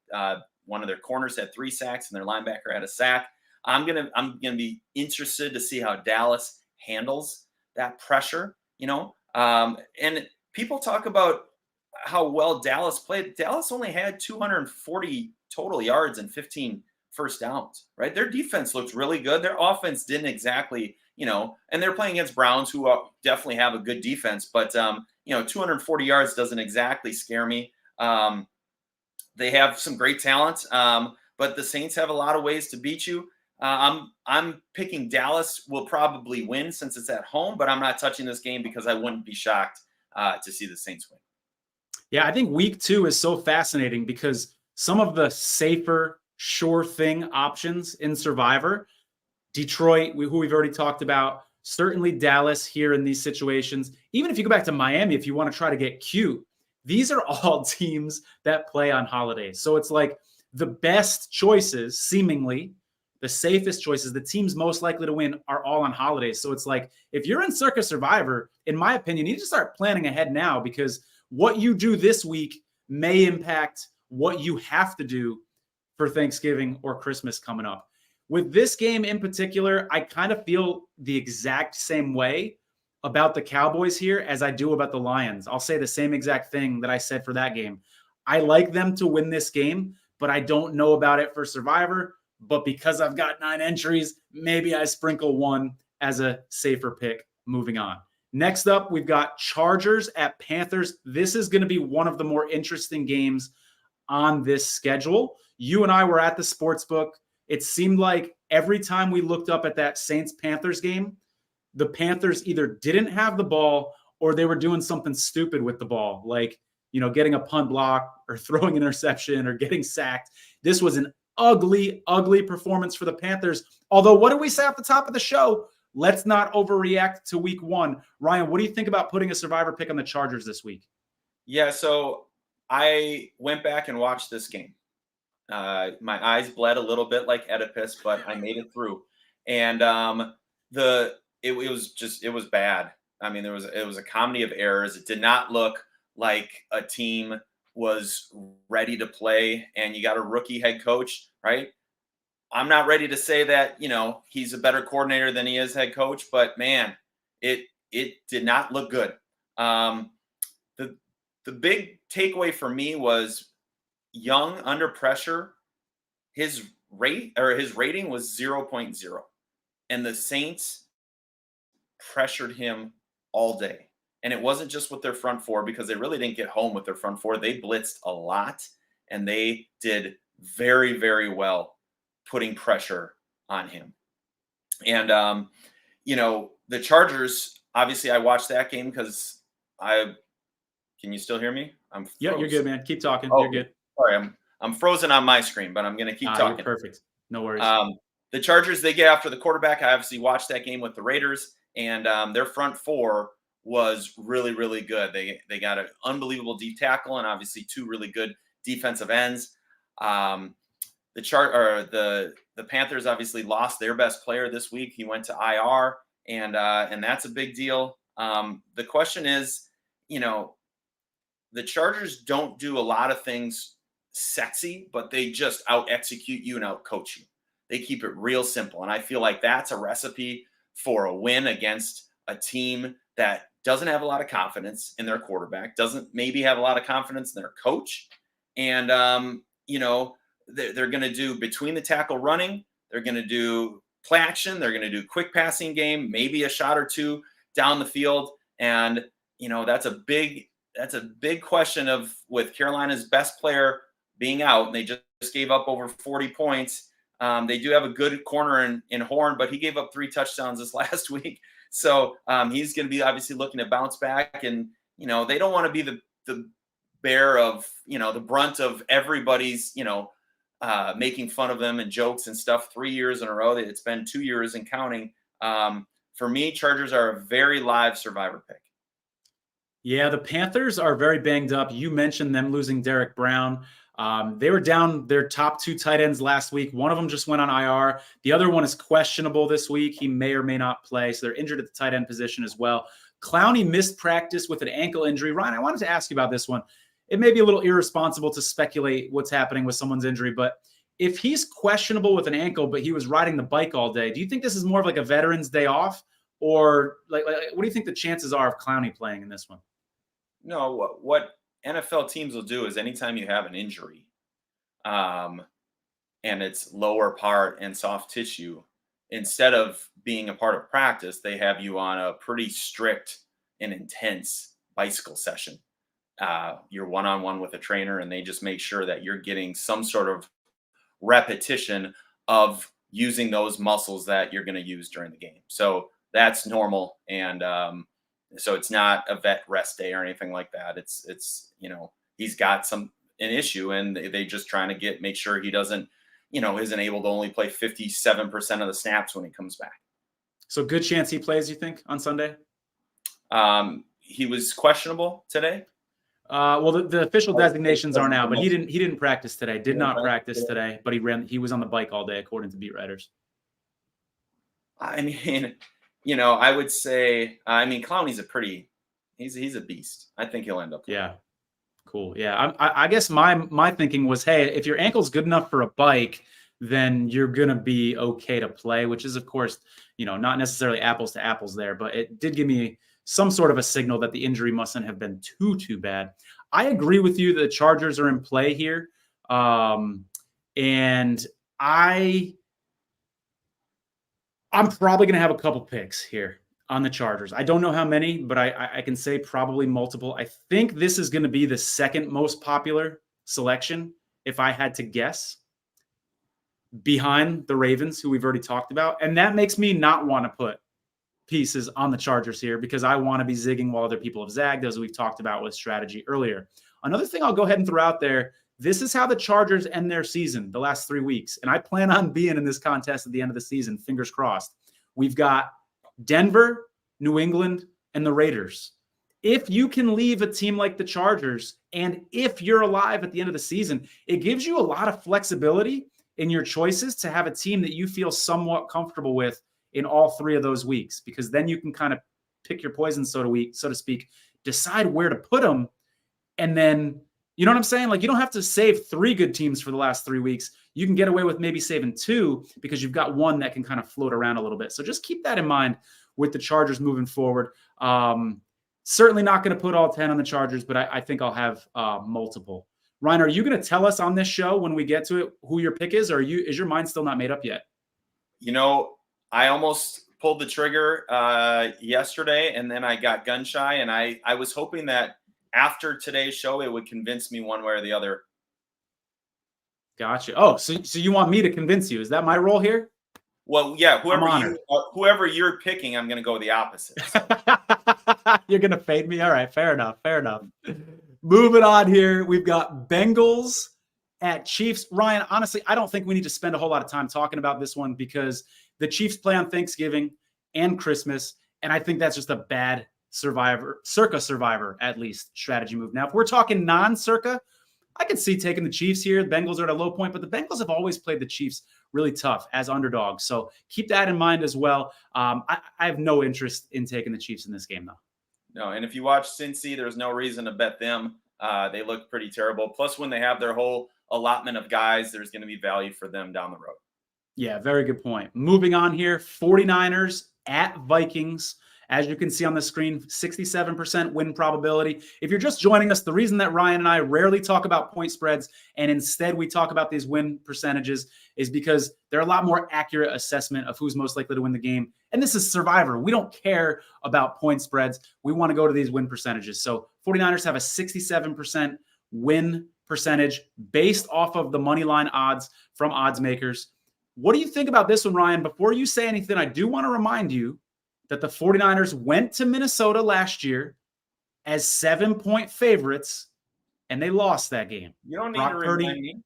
one of their corners had 3 sacks, and their linebacker had a sack. I'm gonna be interested to see how Dallas handles that pressure. And people talk about how well Dallas played. Dallas only had 240 total yards and 15 first downs. Right, their defense looked really good. Their offense didn't exactly. And they're playing against Browns, who definitely have a good defense, but 240 yards doesn't exactly scare me. They have some great talent, but the Saints have a lot of ways to beat you. I'm picking Dallas will probably win since it's at home, but I'm not touching this game because I wouldn't be shocked to see the Saints win. Yeah, I think week 2 is so fascinating because some of the safer, sure thing options in Survivor, Detroit, who we've already talked about, certainly Dallas here in these situations. Even if you go back to Miami, if you want to try to get cute, these are all teams that play on holidays. So it's like the best choices, seemingly the safest choices, the teams most likely to win are all on holidays. So it's like if you're in Circa Survivor, in my opinion, you need to start planning ahead now because what you do this week may impact what you have to do for Thanksgiving or Christmas coming up. With this game in particular, I kind of feel the exact same way about the Cowboys here as I do about the Lions. I'll say the same exact thing that I said for that game. I like them to win this game, but I don't know about it for Survivor. But because I've got 9 entries, maybe I sprinkle 1 as a safer pick. Moving on. Next up, we've got Chargers at Panthers. This is going to be one of the more interesting games on this schedule. You and I were at the sportsbook. It seemed like every time we looked up at that Saints-Panthers game, the Panthers either didn't have the ball or they were doing something stupid with the ball, like, getting a punt block or throwing an interception or getting sacked. This was an ugly, ugly performance for the Panthers. Although, what did we say at the top of the show? Let's not overreact to week 1. Ryan, what do you think about putting a survivor pick on the Chargers this week? Yeah, so I went back and watched this game. My eyes bled a little bit like Oedipus, but I made it through. And it was bad. I mean, it was a comedy of errors. It did not look like a team was ready to play, and you got a rookie head coach, right? I'm not ready to say that, he's a better coordinator than he is head coach, but man, it did not look good. The big takeaway for me was Young under pressure, his rating was 0.0, and the Saints pressured him all day. And it wasn't just with their front four, because they really didn't get home with their front four. They blitzed a lot, and they did very, very well putting pressure on him. And, the Chargers, obviously I watched that game because can you still hear me? Yeah, you're good, man. Keep talking. Oh, You're good. sorry. I'm frozen on my screen, but I'm going to keep talking. You're perfect. No worries. The Chargers, they get after the quarterback. I obviously watched that game with the Raiders, and their front four was really, really good. They got an unbelievable D tackle and obviously two really good defensive ends. The Panthers obviously lost their best player this week. He went to IR, and that's a big deal. The question is, the Chargers don't do a lot of things sexy, but they just out execute you and out coach you. They keep it real simple. And I feel like that's a recipe for a win against a team that doesn't have a lot of confidence in their quarterback, doesn't maybe have a lot of confidence in their coach. And, they're going to do between the tackle running. They're going to do play action. They're going to do quick passing game, maybe a shot or two down the field. And, that's a big question with Carolina's best player being out. And they just gave up over 40 points. They do have a good corner in Horn, but he gave up 3 touchdowns this last week. So he's going to be obviously looking to bounce back. And, they don't want to be the bear of, the brunt of everybody's, making fun of them and jokes and stuff 3 years in a row. It's been 2 years and counting. For me, Chargers are a very live survivor pick. Yeah, the Panthers are very banged up. You mentioned them losing Derek Brown. They were down their top 2 tight ends last week. One of them just went on IR. The other one is questionable this week. He may or may not play. So they're injured at the tight end position as well. Clowney missed practice with an ankle injury. Ryan, I wanted to ask you about this one. It may be a little irresponsible to speculate what's happening with someone's injury, but if he's questionable with an ankle, but he was riding the bike all day, do you think this is more of like a Veterans Day off? Or like what do you think the chances are of Clowney playing in this one? No, what NFL teams will do is anytime you have an injury and it's lower part and soft tissue, instead of being a part of practice, they have you on a pretty strict and intense bicycle session. You're one-on-one with a trainer, and they just make sure that you're getting some sort of repetition of using those muscles that you're going to use during the game. So that's normal. And so it's not a vet rest day or anything like that. It's he's got an issue, and they just trying to make sure he doesn't, isn't able to only play 57% of the snaps when he comes back. So good chance he plays, you think, on Sunday? He was questionable today. Well, the official designations are now, but he didn't practice today. Did not practice today, but he was on the bike all day, according to beat writers. I mean, I would say, Clowney's he's a beast. I think he'll end up playing. Yeah. Cool. Yeah. I guess my thinking was, hey, if your ankle's good enough for a bike, then you're going to be okay to play, which is, of course, not necessarily apples to apples there, but it did give me some sort of a signal that the injury mustn't have been too bad. I agree with you that the Chargers are in play here. And I'm probably going to have a couple picks here on the Chargers. I don't know how many, but I can say probably multiple. I think this is going to be the second most popular selection, if I had to guess, behind the Ravens, who we've already talked about. And that makes me not want to put pieces on the Chargers here because I want to be zigging while other people have zagged, as we've talked about with strategy earlier. Another thing I'll go ahead and throw out there, this is how the Chargers end their season the last 3 weeks. And I plan on being in this contest at the end of the season, fingers crossed. We've got Denver, New England, and the Raiders. If you can leave a team like the Chargers, and if you're alive at the end of the season, it gives you a lot of flexibility in your choices to have a team that you feel somewhat comfortable with in all 3 of those weeks, because then you can kind of pick your poison, so to speak, decide where to put them. And then, you know what I'm saying? Like, you don't have to save 3 good teams for the last 3 weeks. You can get away with maybe saving 2 because you've got one that can kind of float around a little bit. So just keep that in mind with the Chargers moving forward. Certainly not going to put all 10 on the Chargers, but I think I'll have multiple. Ryan, are you going to tell us on this show when we get to it who your pick is, or is your mind still not made up yet? I almost pulled the trigger yesterday, and then I got gun shy, and I was hoping that after today's show, it would convince me one way or the other. Gotcha. Oh, so you want me to convince you? Is that my role here? Well, yeah, whoever you're picking, I'm going to go the opposite. So. You're going to fade me? All right, fair enough. Moving on here, we've got Bengals at Chiefs. Ryan, honestly, I don't think we need to spend a whole lot of time talking about this one because the Chiefs play on Thanksgiving and Christmas, and I think that's just a bad circa survivor, at least, strategy move. Now, if we're talking non-circa, I could see taking the Chiefs here. The Bengals are at a low point, but the Bengals have always played the Chiefs really tough as underdogs. So keep that in mind as well. I have no interest in taking the Chiefs in this game, though. No, and if you watch Cincy, there's no reason to bet them. They look pretty terrible. Plus, when they have their whole allotment of guys, there's going to be value for them down the road. Yeah, very good point. Moving on here, 49ers at Vikings. As you can see on the screen, 67% win probability. If you're just joining us, the reason that Ryan and I rarely talk about point spreads and instead we talk about these win percentages is because they're a lot more accurate assessment of who's most likely to win the game. And this is Survivor. We don't care about point spreads. We want to go to these win percentages. So 49ers have a 67% win percentage based off of the money line odds from odds makers. What do you think about this one, Ryan? Before you say anything, I do want to remind you that the 49ers went to Minnesota last year as 7-point favorites, and they lost that game. You don't need to remind me.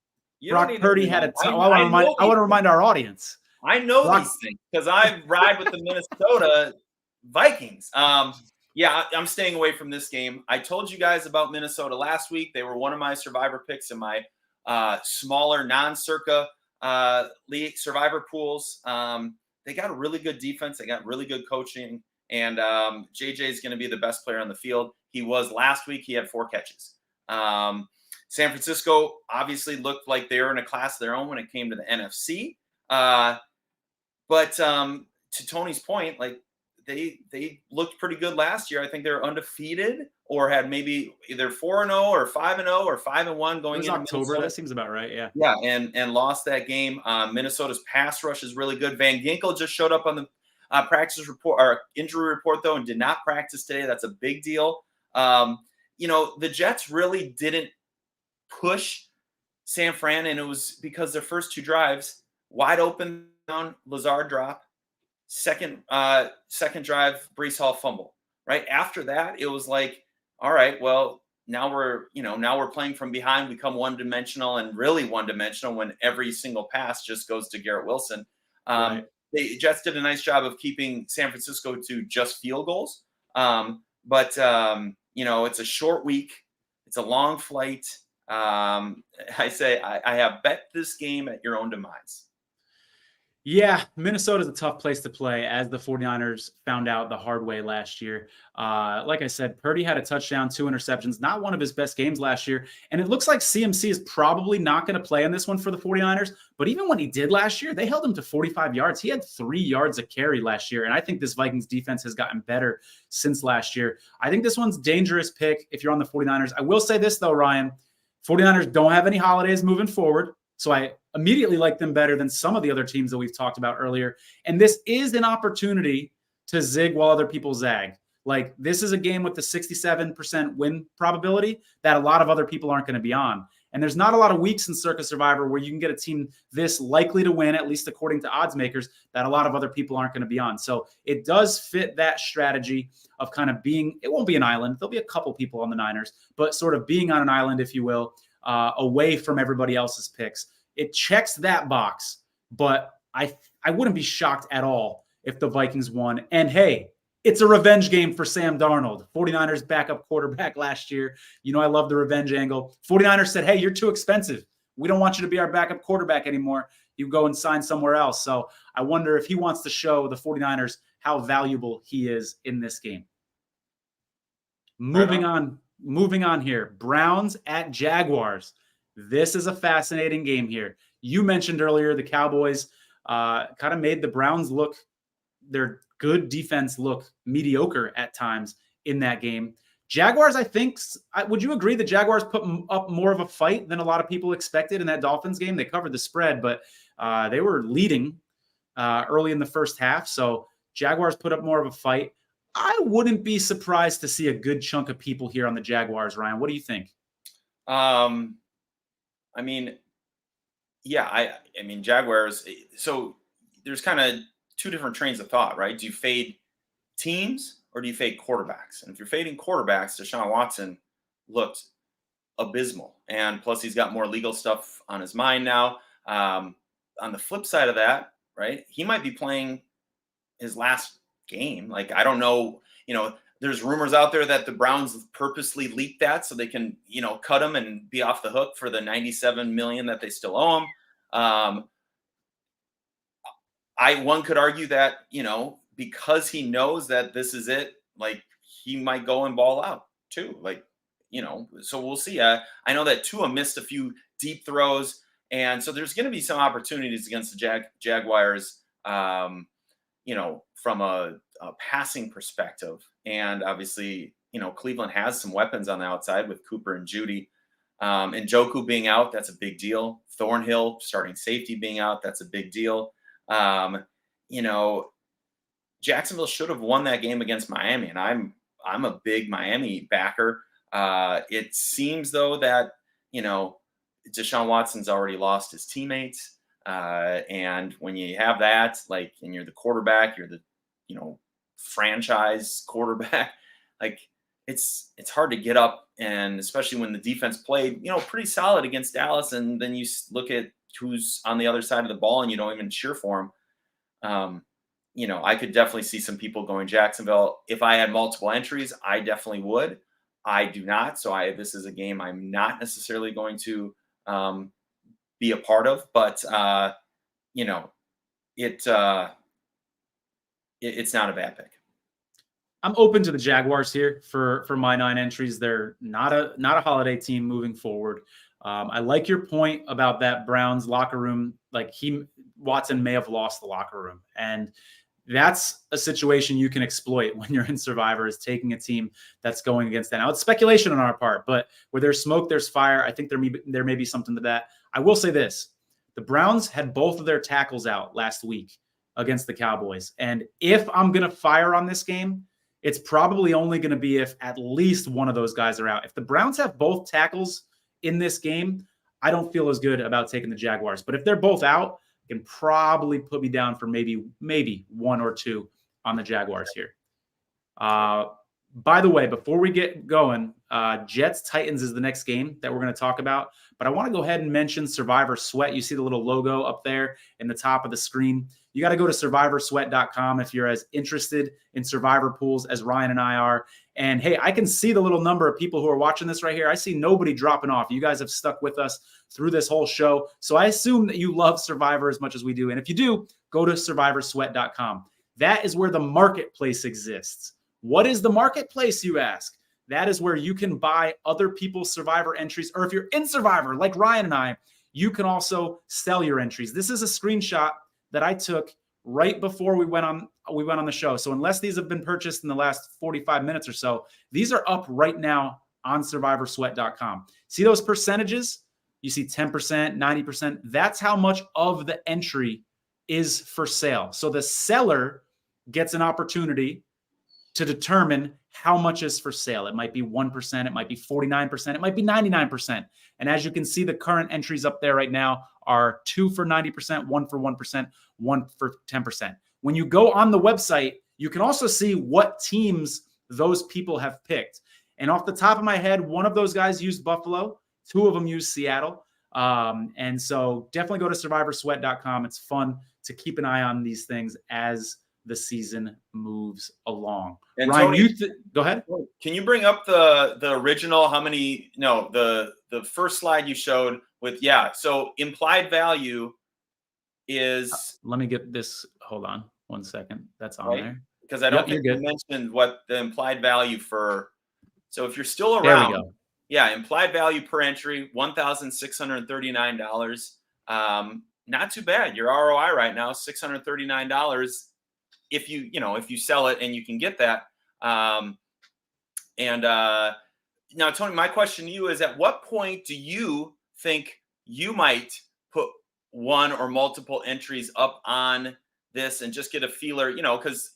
Brock Purdy had a I want to remind our audience. I know these things because I ride with the Minnesota Vikings. Yeah, I'm staying away from this game. I told you guys about Minnesota last week. They were one of my survivor picks in my smaller non-circa league survivor pools. They got a really good defense. They got really good coaching. And JJ is going to be the best player on the field. He was last week. He had 4 catches. San Francisco obviously looked like they were in a class of their own when it came to the NFC. But to Tony's point, like they looked pretty good last year. I think they were undefeated or had maybe either 4-0 or 5-0 or 5-1 going into October. Minnesota. That seems about right. Yeah. Yeah. And lost that game. Minnesota's pass rush is really good. Van Ginkel just showed up on the practice report or injury report though, and did not practice today. That's a big deal. The Jets really didn't push San Fran, and it was because their first 2 drives wide open down Lazard drop, second drive Breece Hall fumble. Right after that, it was like, all right, well now we're playing from behind. We come one-dimensional and really one-dimensional when every single pass just goes to Garrett Wilson. Right. The Jets did a nice job of keeping San Francisco to just field goals. But it's a short week. It's a long flight. I say I have bet this game at your own demise. Yeah, Minnesota's a tough place to play, as the 49ers found out the hard way last year. Like I said, Purdy had a touchdown, 2 interceptions, not one of his best games last year. And it looks like CMC is probably not going to play in this one for the 49ers. But even when he did last year, they held him to 45 yards. He had 3 yards a carry last year. And I think this Vikings defense has gotten better since last year. I think this one's dangerous pick if you're on the 49ers. I will say this, though, Ryan. 49ers don't have any holidays moving forward. So I immediately like them better than some of the other teams that we've talked about earlier. And this is an opportunity to zig while other people zag. Like, this is a game with the 67% win probability that a lot of other people aren't going to be on. And there's not a lot of weeks in Circa Survivor where you can get a team this likely to win, at least according to odds makers, that a lot of other people aren't going to be on. So it does fit that strategy of kind of being, it won't be an island. There'll be a couple people on the Niners, but sort of being on an island, if you will, away from everybody else's picks. It checks that box, but I wouldn't be shocked at all if the Vikings won. And hey, it's a revenge game for Sam Darnold. 49ers backup quarterback last year. I love the revenge angle. 49ers said, hey, you're too expensive. We don't want you to be our backup quarterback anymore. You go and sign somewhere else. So I wonder if he wants to show the 49ers how valuable he is in this game. Moving on here. Browns at Jaguars. This is a fascinating game here. You mentioned earlier the Cowboys kind of made the Browns look, their good defense look mediocre at times in that game. Jaguars, I think, would you agree the Jaguars put up more of a fight than a lot of people expected in that Dolphins game? They covered the spread, but they were leading early in the first half. So Jaguars put up more of a fight. I wouldn't be surprised to see a good chunk of people here on the Jaguars, Ryan. What do you think? I mean, yeah, I mean, Jaguars. So there's kind of two different trains of thought, right? Do you fade teams or do you fade quarterbacks? And if you're fading quarterbacks, Deshaun Watson looked abysmal. And plus, he's got more legal stuff on his mind now. On the flip side of that, right, he might be playing his last game. Like, I don't know, there's rumors out there that the Browns purposely leaked that so they can, cut him and be off the hook for the $97 million that they still owe him. One could argue that, because he knows that this is it, like, he might go and ball out too. Like, so we'll see. I know that Tua missed a few deep throws, and so there's going to be some opportunities against the Jaguars, from a passing perspective. And obviously, Cleveland has some weapons on the outside with Cooper and Judy. And Njoku being out, that's a big deal. Thornhill, starting safety, being out, that's a big deal. Jacksonville should have won that game against Miami, and I'm a big Miami backer. It seems, though, that, Deshaun Watson's already lost his teammates. And when you have that, like, and you're the quarterback, you're the, franchise quarterback, like, it's hard to get up. And especially when the defense played, pretty solid against Dallas. And then you look at who's on the other side of the ball and you don't even cheer for him. I could definitely see some people going Jacksonville. If I had multiple entries, I definitely would. I do not. So this is a game I'm not necessarily going to be a part of, but it's not a bad pick. I'm open to the Jaguars here for my 9 entries. They're not a holiday team moving forward. I like your point about that Browns locker room. Like, Watson may have lost the locker room, and that's a situation you can exploit when you're in Survivor, is taking a team that's going against that. Now, it's speculation on our part, but where there's smoke, there's fire. I think there may be something to that. I will say this: the Browns had both of their tackles out last week against the Cowboys, and if I'm gonna fire on this game, it's probably only going to be if at least one of those guys are out. If the Browns have both tackles in this game, I don't feel as good about taking the Jaguars. But if they're both out, you can probably put me down for maybe 1 or 2 on the Jaguars here. By the way, before we get going, Jets-Titans is the next game that we're going to talk about. But I want to go ahead and mention Survivor Sweat. You see the little logo up there in the top of the screen. You got to go to survivorsweat.com if you're as interested in Survivor pools as Ryan and I are. And hey, I can see the little number of people who are watching this right here. I see nobody dropping off. You guys have stuck with us through this whole show. So I assume that you love Survivor as much as we do. And if you do, go to survivorsweat.com. That is where the marketplace exists. What is the marketplace, you ask? That is where you can buy other people's Survivor entries. Or if you're in Survivor, like Ryan and I, you can also sell your entries. This is a screenshot that I took right before we went on the show. So unless these have been purchased in the last 45 minutes or so, these are up right now on survivorsweat.com. See those percentages? You see 10%, 90%. That's how much of the entry is for sale. So the seller gets an opportunity to determine how much is for sale. It might be 1%, it might be 49%, it might be 99%. And as you can see, the current entries up there right now are 2 for 90%, 1 for 1%, 1 for 10%. When you go on the website, you can also see what teams those people have picked. And off the top of my head, one of those guys used Buffalo, 2 of them used Seattle. And so definitely go to survivorsweat.com. It's fun to keep an eye on these things as the season moves along. And Ryan, Tony, go ahead. Can you bring up the original? The first slide you showed with, so implied value is. Let me get this. Hold on 1 second. That's on right? there. Because I don't think you mentioned what the implied value for. So if you're still around, there we go. Implied value per entry, $1,639. Not too bad. Your ROI right now, $639. If you sell it and you can get that. Now, Tony, my question to you is, at what point do you think you might put one or multiple entries up on this and just get a feeler, because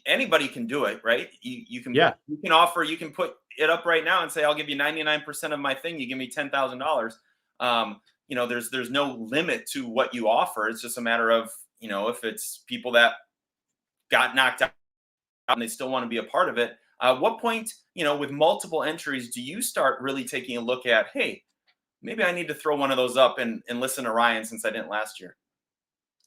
anybody can do it, right? You can offer, you can put it up right now and say, I'll give you 99% of my thing. You give me $10,000. There's no limit to what you offer. It's just a matter of, if it's people that got knocked out and they still want to be a part of it. What point, with multiple entries, do you start really taking a look at, hey, maybe I need to throw one of those up and listen to Ryan since I didn't last year?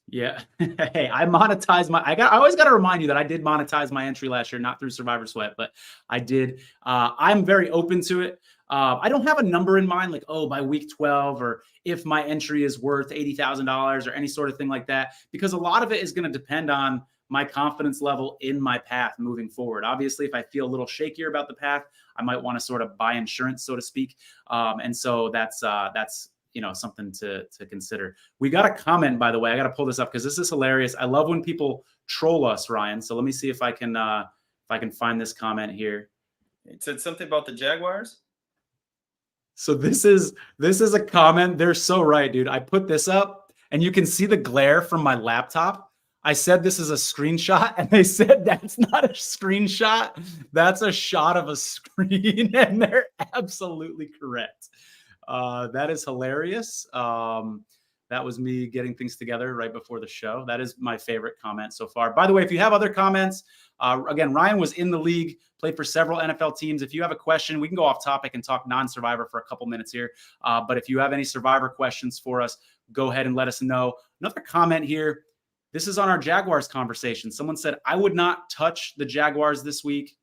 Yeah. Hey, I monetized I always got to remind you that I did monetize my entry last year, not through Survivor Sweat, but I did. I'm very open to it. I don't have a number in mind, like, by week 12, or if my entry is worth $80,000 or any sort of thing like that, because a lot of it is going to depend on my confidence level in my path moving forward. Obviously, if I feel a little shakier about the path, I might want to sort of buy insurance, so to speak. And so that's something to consider. We got a comment, by the way. I got to pull this up because this is hilarious. I love when people troll us, Ryan. So let me see if I can find this comment here. It said something about the Jaguars. So this is a comment. They're so right, dude. I put this up and you can see the glare from my laptop. I said this is a screenshot, and they said that's not a screenshot. That's a shot of a screen, and they're absolutely correct. That is hilarious. That was me getting things together right before the show. That is my favorite comment so far. By the way, if you have other comments, again, Ryan was in the league, played for several NFL teams. If you have a question, we can go off topic and talk non-Survivor for a couple minutes here. But if you have any Survivor questions for us, go ahead and let us know. Another comment here. This is on our Jaguars conversation. Someone said, I would not touch the Jaguars this week.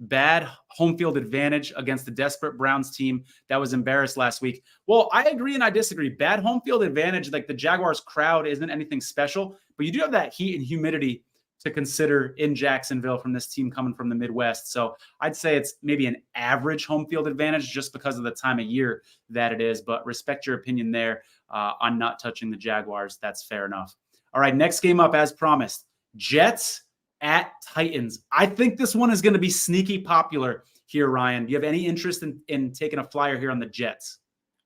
Bad home field advantage against the desperate Browns team that was embarrassed last week. Well, I agree and I disagree. Bad home field advantage, like the Jaguars crowd isn't anything special, but you do have that heat and humidity to consider in Jacksonville from this team coming from the Midwest. So I'd say it's maybe an average home field advantage just because of the time of year that it is, but respect your opinion there on not touching the Jaguars. That's fair enough. All right, next game up as promised. Jets at Titans. I think this one is going to be sneaky popular here, Ryan. Do you have any interest in taking a flyer here on the Jets?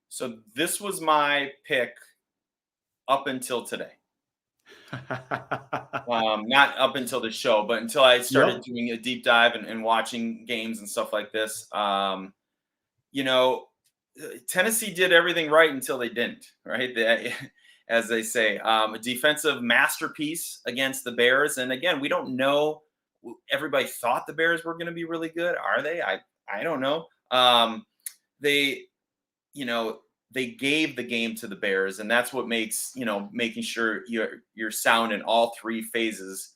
So this was my pick up until today. Not up until the show, but until I started doing a deep dive and watching games and stuff like this. Tennessee did everything right until they didn't, right? As they say, a defensive masterpiece against the Bears. And again, we don't know. Everybody thought the Bears were going to be really good. Are they? I don't know. They gave the game to the Bears, and that's what makes, making sure you're sound in all three phases,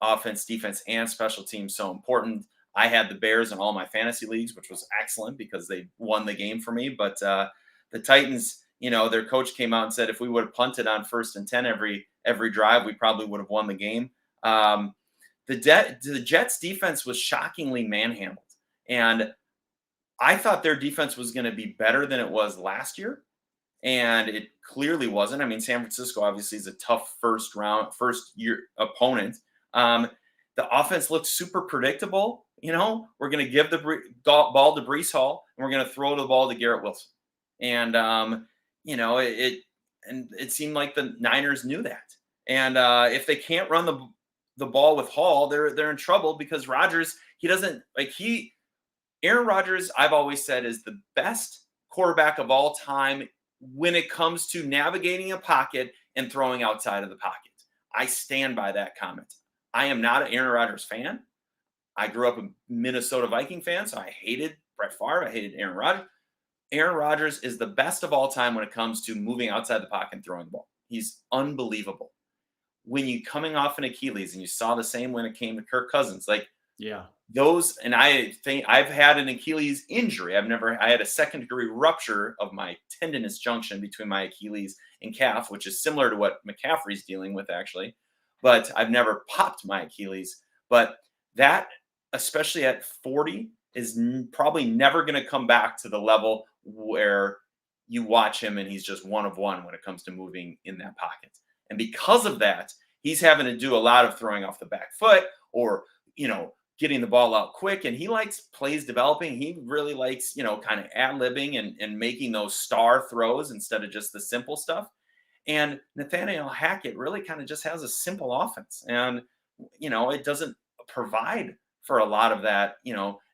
offense, defense, and special teams, so important. I had the Bears in all my fantasy leagues, which was excellent because they won the game for me. But the Titans, their coach came out and said if we would have punted on 1st and 10 every drive, we probably would have won the game. The Jets defense was shockingly manhandled, and I thought their defense was going to be better than it was last year, and it clearly wasn't. I mean, San Francisco obviously is a tough first year opponent. The offense looked super predictable. We're going to give the ball to Breece Hall, and we're going to throw the ball to Garrett Wilson. And, it seemed like the Niners knew that. And if they can't run the ball with Hall, they're in trouble because Rodgers, Aaron Rodgers, I've always said, is the best quarterback of all time when it comes to navigating a pocket and throwing outside of the pocket. I stand by that comment. I am not an Aaron Rodgers fan. I grew up a Minnesota Viking fan, so I hated Brett Favre. I hated Aaron Rodgers. Aaron Rodgers is the best of all time when it comes to moving outside the pocket and throwing the ball. He's unbelievable. When you coming off an Achilles, and you saw the same when it came to Kirk Cousins, those, and I think I've had an Achilles injury. I had a second-degree rupture of my tendinous junction between my Achilles and calf, which is similar to what McCaffrey's dealing with, actually. But I've never popped my Achilles. But that, especially at 40, is probably never going to come back to the level where you watch him and he's just one of one when it comes to moving in that pocket. And because of that, he's having to do a lot of throwing off the back foot or, getting the ball out quick. And he likes plays developing. He really likes, kind of ad-libbing and making those star throws instead of just the simple stuff. And Nathaniel Hackett really kind of just has a simple offense. And, it doesn't provide for a lot of that,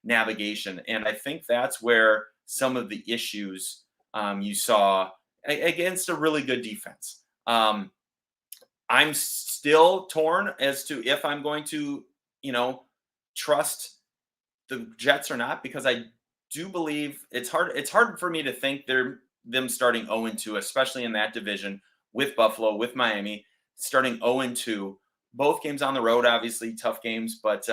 navigation. And I think that's where some of the issues you saw against a really good defense. I'm still torn as to if I'm going to, trust the Jets or not, because I do believe it's hard for me to think them starting 0-2, especially in that division with Buffalo, with Miami, starting 0-2. Both games on the road, obviously tough games, but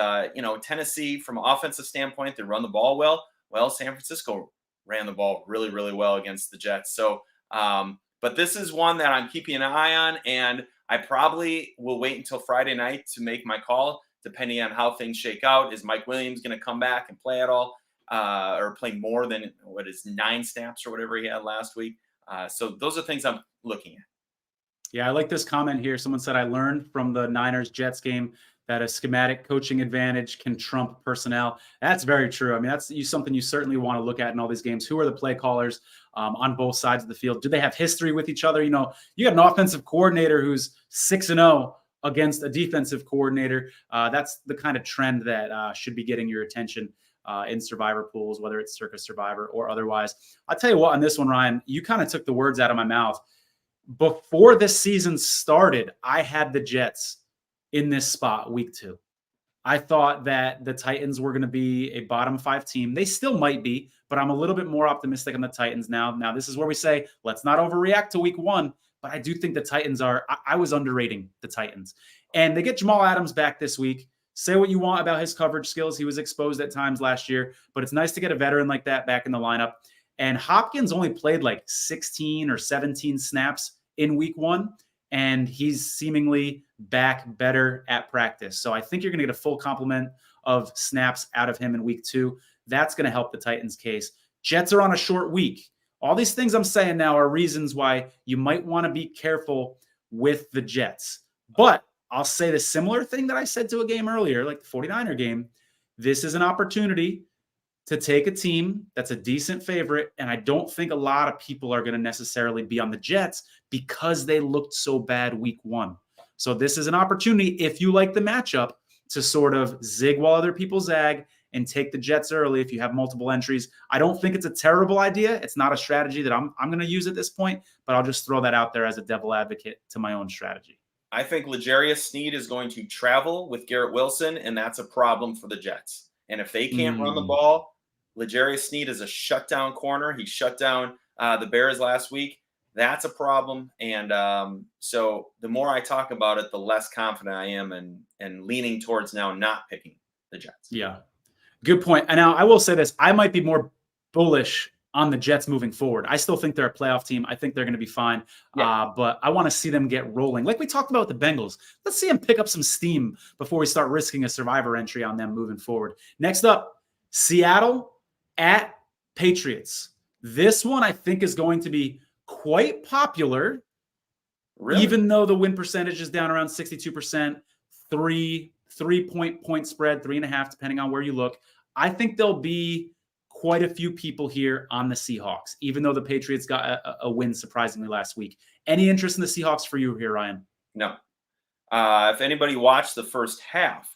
Tennessee, from an offensive standpoint, they run the ball well. Well, San Francisco ran the ball really, really well against the Jets. So, but this is one that I'm keeping an eye on, and I probably will wait until Friday night to make my call, depending on how things shake out. Is Mike Williams going to come back and play at all, or play more than 9 snaps or whatever he had last week? So those are things I'm looking at. Yeah, I like this comment here. Someone said, I learned from the Niners-Jets game that a schematic coaching advantage can trump personnel. That's very true. I mean, that's something you certainly want to look at in all these games. Who are the play callers on both sides of the field? Do they have history with each other? You got an offensive coordinator who's 6-0 against a defensive coordinator. That's the kind of trend that should be getting your attention in survivor pools, whether it's Circus Survivor or otherwise. I'll tell you what, on this one, Ryan, you kind of took the words out of my mouth. Before this season started, I had the Jets in this spot week 2. I thought that the Titans were going to be a bottom 5 team. They still might be, but I'm a little bit more optimistic on the Titans now. Now, this is where we say, let's not overreact to week 1, but I do think the Titans I was underrating the Titans. And they get Jamal Adams back this week. Say what you want about his coverage skills. He was exposed at times last year, but it's nice to get a veteran like that back in the lineup. And Hopkins only played like 16 or 17 snaps in week 1, and he's seemingly back better at practice. So I think you're going to get a full complement of snaps out of him in week 2. That's going to help the Titans' case. Jets are on a short week. All these things I'm saying now are reasons why you might want to be careful with the Jets. But I'll say the similar thing that I said to a game earlier, like the 49er game. This is an opportunity to take a team that's a decent favorite, and I don't think a lot of people are going to necessarily be on the Jets because they looked so bad week 1. So this is an opportunity, if you like the matchup, to sort of zig while other people zag and take the Jets early if you have multiple entries. I don't think it's a terrible idea. It's not a strategy that I'm going to use at this point, but I'll just throw that out there as a devil advocate to my own strategy. I think L'Jarius Sneed is going to travel with Garrett Wilson, and that's a problem for the Jets. And if they can't run the ball, L'Jarius Sneed is a shutdown corner. He shut down the Bears last week. That's a problem. And so the more I talk about it, the less confident I am and leaning towards now not picking the Jets. Yeah, good point. And now I will say this. I might be more bullish on the Jets moving forward. I still think they're a playoff team. I think they're going to be fine. Yeah. But I want to see them get rolling. Like we talked about with the Bengals. Let's see them pick up some steam before we start risking a survivor entry on them moving forward. Next up, Seattle at Patriots. This one I think is going to be quite popular, really? Even though the win percentage is down around 62%, 3-point spread, 3.5, depending on where you look. I think there'll be quite a few people here on the Seahawks, even though the Patriots got a win surprisingly last week. Any interest in the Seahawks for you here, Ryan? No. If anybody watched the first half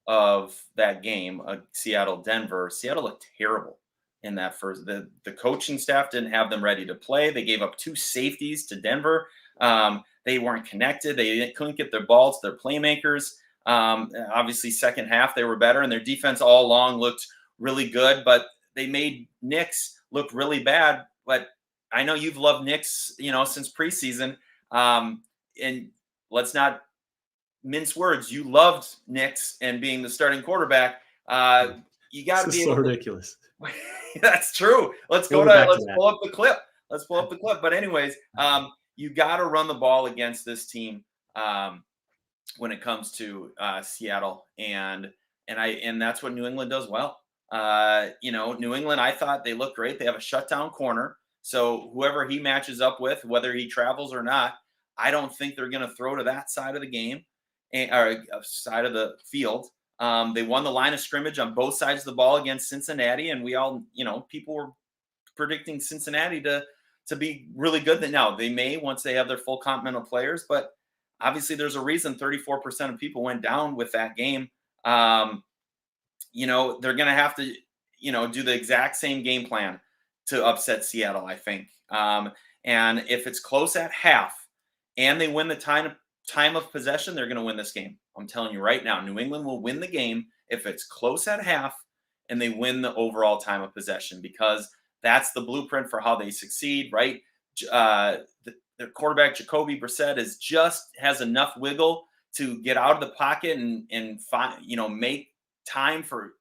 of that game, Seattle-Denver, Seattle looked terrible in that first. The coaching staff didn't have them ready to play. They gave up 2 safeties to Denver. They weren't connected. They couldn't get their ball to their playmakers. Obviously, second half, they were better, and their defense all along looked really good, but they made Knicks look really bad. But I know you've loved Knicks, since preseason. And let's not mince words. You loved Knicks and being the starting quarterback. You got to be so ridiculous. That's true. Let's pull up the clip. But anyways, you got to run the ball against this team when it comes to Seattle, and that's what New England does well. New England, I thought they looked great. They have a shutdown corner, so whoever he matches up with, whether he travels or not, I don't think they're going to throw to that side of the game or side of the field. They won the line of scrimmage on both sides of the ball against Cincinnati, and we all, people were predicting Cincinnati to to be really good. That now they may once they have their full complement of players, but obviously there's a reason 34% of people went down with that game. They're going to have to, do the exact same game plan to upset Seattle, I think. And if it's close at half and they win the time of possession, they're going to win this game. I'm telling you right now, New England will win the game if it's close at half and they win the overall time of possession, because that's the blueprint for how they succeed, right? Their quarterback, Jacoby Brissett, has enough wiggle to get out of the pocket and find, make time for,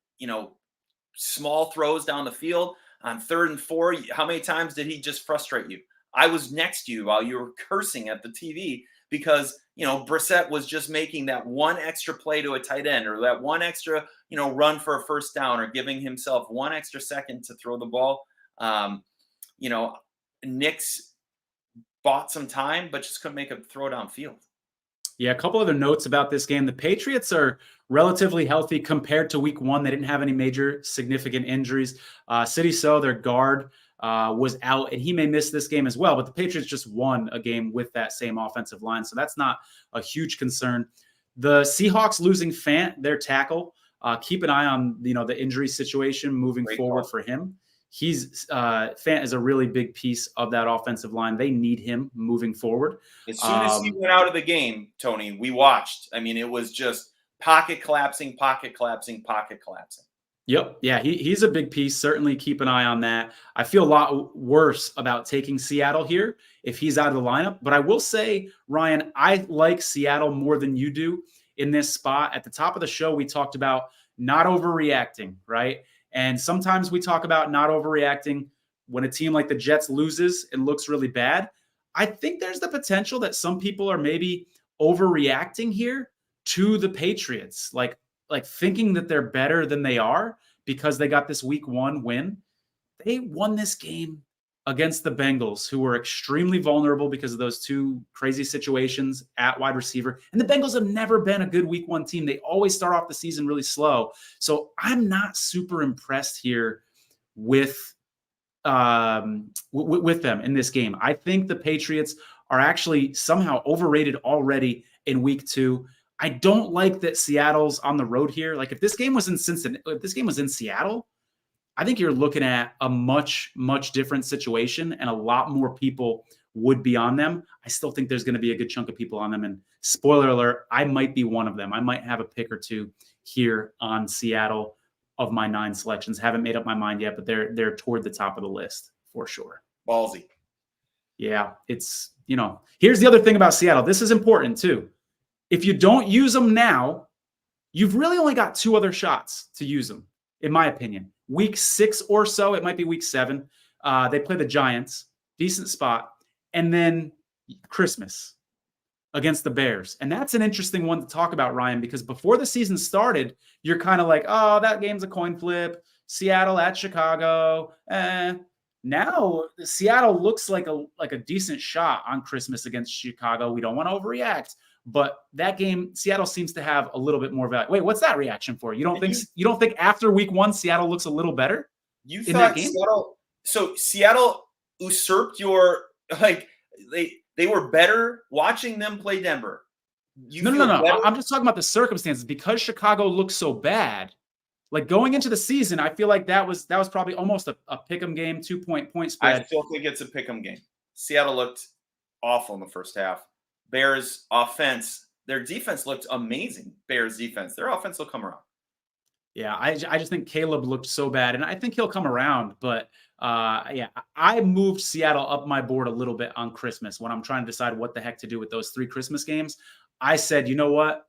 small throws down the field on 3rd and 4. How many times did he just frustrate you? I was next to you while you were cursing at the TV because, Brissett was just making that one extra play to a tight end, or that one extra, run for a first down, or giving himself one extra second to throw the ball. Nick's bought some time, but just couldn't make a throw downfield. Yeah, a couple other notes about this game. The Patriots are relatively healthy compared to week 1. They didn't have any major significant injuries. City So, their guard, was out, and he may miss this game as well. But the Patriots just won a game with that same offensive line, so that's not a huge concern. The Seahawks losing Fant, their tackle. Keep an eye on the injury situation moving forward for him. Fant is a really big piece of that offensive line. They need him moving forward. As soon as he went out of the game, Tony, we watched. I mean, it was just pocket collapsing, pocket collapsing, pocket collapsing. Yep. Yeah, he's a big piece. Certainly keep an eye on that. I feel a lot worse about taking Seattle here if he's out of the lineup. But I will say, Ryan, I like Seattle more than you do in this spot. At the top of the show, we talked about not overreacting, right? And sometimes we talk about not overreacting when a team like the Jets loses and looks really bad. I think there's the potential that some people are maybe overreacting here to the Patriots, like thinking that they're better than they are because they got this week 1 win. They won this game against the Bengals, who were extremely vulnerable because of those 2 crazy situations at wide receiver. And the Bengals have never been a good week 1 team. They always start off the season really slow. So I'm not super impressed here with them in this game. I think the Patriots are actually somehow overrated already in week 2. I don't like that Seattle's on the road here. Like if this game was in Cincinnati, if this game was in Seattle, I think you're looking at a much, much different situation, and a lot more people would be on them. I still think there's going to be a good chunk of people on them. And spoiler alert, I might be one of them. I might have a pick or two here on Seattle of my 9 selections. Haven't made up my mind yet, but they're toward the top of the list for sure. Ballsy. Yeah, it's, here's the other thing about Seattle. This is important too. If you don't use them now, you've really only got 2 other shots to use them, in my opinion. Week 6 or so, it might be week 7. They play the Giants, decent spot, and then Christmas against the Bears. And that's an interesting one to talk about, Ryan, because before the season started, you're kind of like, oh, that game's a coin flip. Seattle at Chicago. Now Seattle looks like a decent shot on Christmas against Chicago. We don't want to overreact. But that game, Seattle seems to have a little bit more value. Wait, what's that reaction for? You don't think after week 1 Seattle looks a little better? You thought Seattle usurped your they were better watching them play Denver. No. I'm just talking about the circumstances because Chicago looks so bad. Like going into the season, I feel like that was probably almost a pick'em game, 2-point spread. I still think it's a pick'em game. Seattle looked awful in the first half. Bears offense, their defense looked amazing. Bears defense, their offense will come around. Yeah, I just think Caleb looked so bad, and I think he'll come around. But I moved Seattle up my board a little bit on Christmas when I'm trying to decide what the heck to do with those 3 Christmas games. I said, you know what?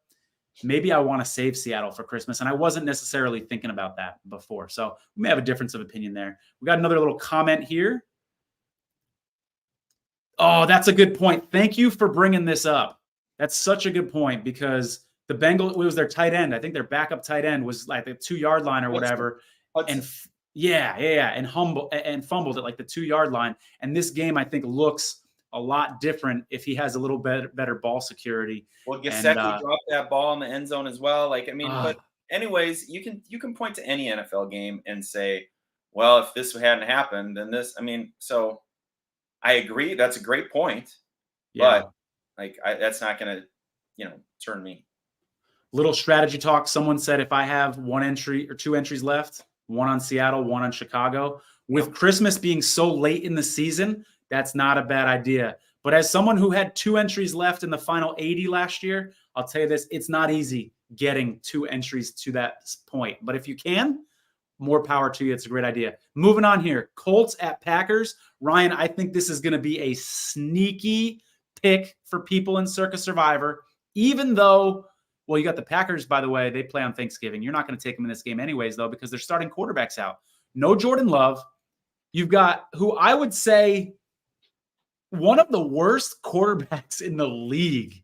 Maybe I want to save Seattle for Christmas, and I wasn't necessarily thinking about that before. So we may have a difference of opinion there. We got another little comment here. Oh, that's a good point. Thank you for bringing this up. That's such a good point because the Bengals, it was their tight end. I think their backup tight end was like the 2-yard line or whatever. And and fumbled at like the 2-yard line. And this game, I think, looks a lot different if he has a little better ball security. Well, Gesicki dropped that ball in the end zone as well. But anyways, you can point to any NFL game and say, well, if this hadn't happened, then this. So I agree. That's a great point. Yeah. But that's not going to, turn me. Little strategy talk. Someone said if I have one entry or two entries left, one on Seattle, one on Chicago, with Christmas being so late in the season, that's not a bad idea. But as someone who had two entries left in the final 80 last year, I'll tell you this, it's not easy getting two entries to that point. But if you can, more power to you. It's a great idea. Moving on here. Colts at Packers. Ryan, I think this is going to be a sneaky pick for people in Circa Survivor, even though, well, you got the Packers, by the way, they play on Thanksgiving. You're not going to take them in this game anyways, though, because they're starting quarterbacks out. No Jordan Love. You've got who I would say one of the worst quarterbacks in the league,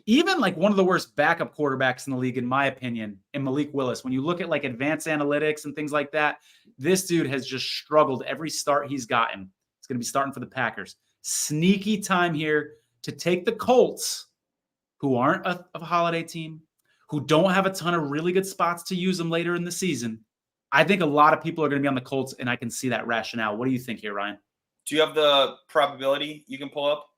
even like one of the worst backup quarterbacks in the league, in my opinion, in Malik Willis. When you look at like advanced analytics and things like that, this dude has just struggled every start he's gotten. It's going to be starting for the Packers. Sneaky time here to take the Colts, who aren't a holiday team, who don't have a ton of really good spots to use them later in the season. I think a lot of people are going to be on the Colts, and I can see that rationale. What do you think here, Ryan? Do you have the probability you can pull up?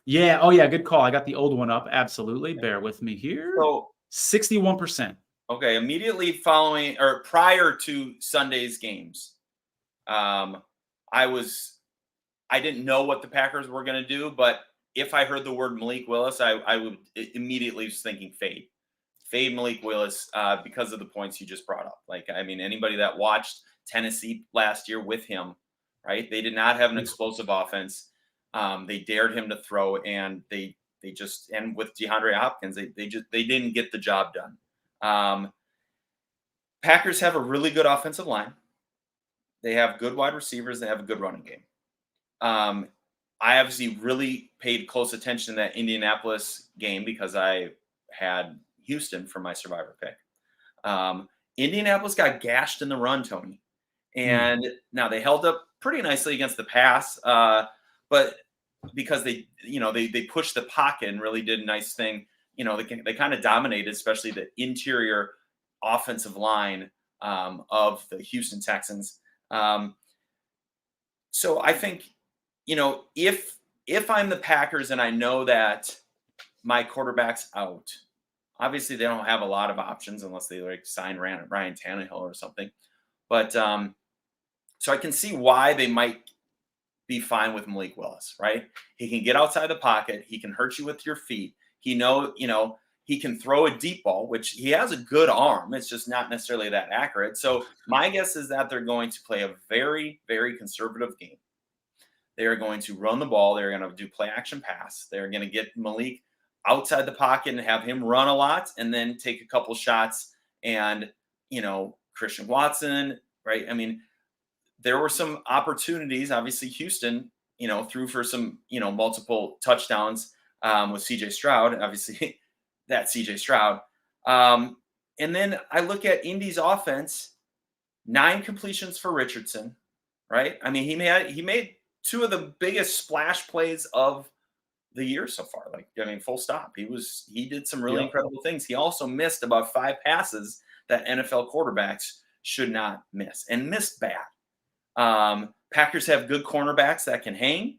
Yeah. Oh, yeah. Good call. I got the old one up. Absolutely. Bear with me here. So 61%. Okay. Immediately following or prior to Sunday's games, I didn't know what the Packers were going to do, but if I heard the word Malik Willis, I would immediately was thinking fade Malik Willis because of the points you just brought up. Anybody that watched Tennessee last year with him, right? They did not have an explosive offense. They dared him to throw, and they just, and with DeAndre Hopkins, they didn't get the job done. Packers have a really good offensive line. They have good wide receivers. They have a good running game. I obviously really paid close attention to that Indianapolis game because I had Houston for my survivor pick. Indianapolis got gashed in the run, Tony. And now they held up pretty nicely against the pass, but because they pushed the pocket and really did a nice thing. They kind of dominated, especially the interior offensive line of the Houston Texans. So I think, if I'm the Packers and I know that my quarterback's out, obviously they don't have a lot of options unless they sign Ryan Tannehill or something. But so I can see why they might be fine with Malik Willis, right? He can get outside the pocket. He can hurt you with your feet. He can throw a deep ball, which he has a good arm. It's just not necessarily that accurate. So my guess is that they're going to play a very, very conservative game. They are going to run the ball. They're going to do play action pass. They're going to get Malik outside the pocket and have him run a lot and then take a couple shots. And, Christian Watson, right? There were some opportunities. Obviously, Houston, threw for some, multiple touchdowns with CJ Stroud. Obviously, that's CJ Stroud. And then I look at Indy's offense, 9 completions for Richardson, right? He made 2 of the biggest splash plays of the year so far. Full stop. He did some really incredible things. He also missed about 5 passes that NFL quarterbacks should not miss, and missed bad. Packers have good cornerbacks that can hang,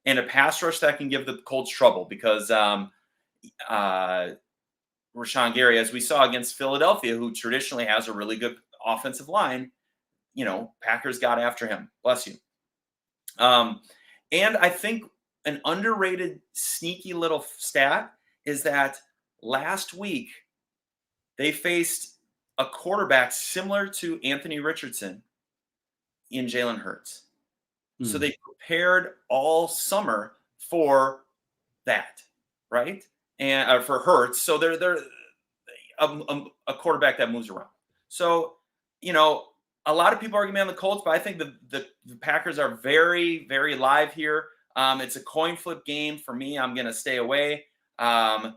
and a pass rush that can give the Colts trouble because Rashawn Gary, as we saw against Philadelphia, who traditionally has a really good offensive line, Packers got after him. Bless you. And I think an underrated, sneaky little stat is that last week they faced a quarterback similar to Anthony Richardson in Jalen Hurts. So they prepared all summer for that, right? And for Hurts. So they're a quarterback that moves around. So, a lot of people are going to be on the Colts, but I think the Packers are very, very live here. It's a coin flip game for me. I'm going to stay away. I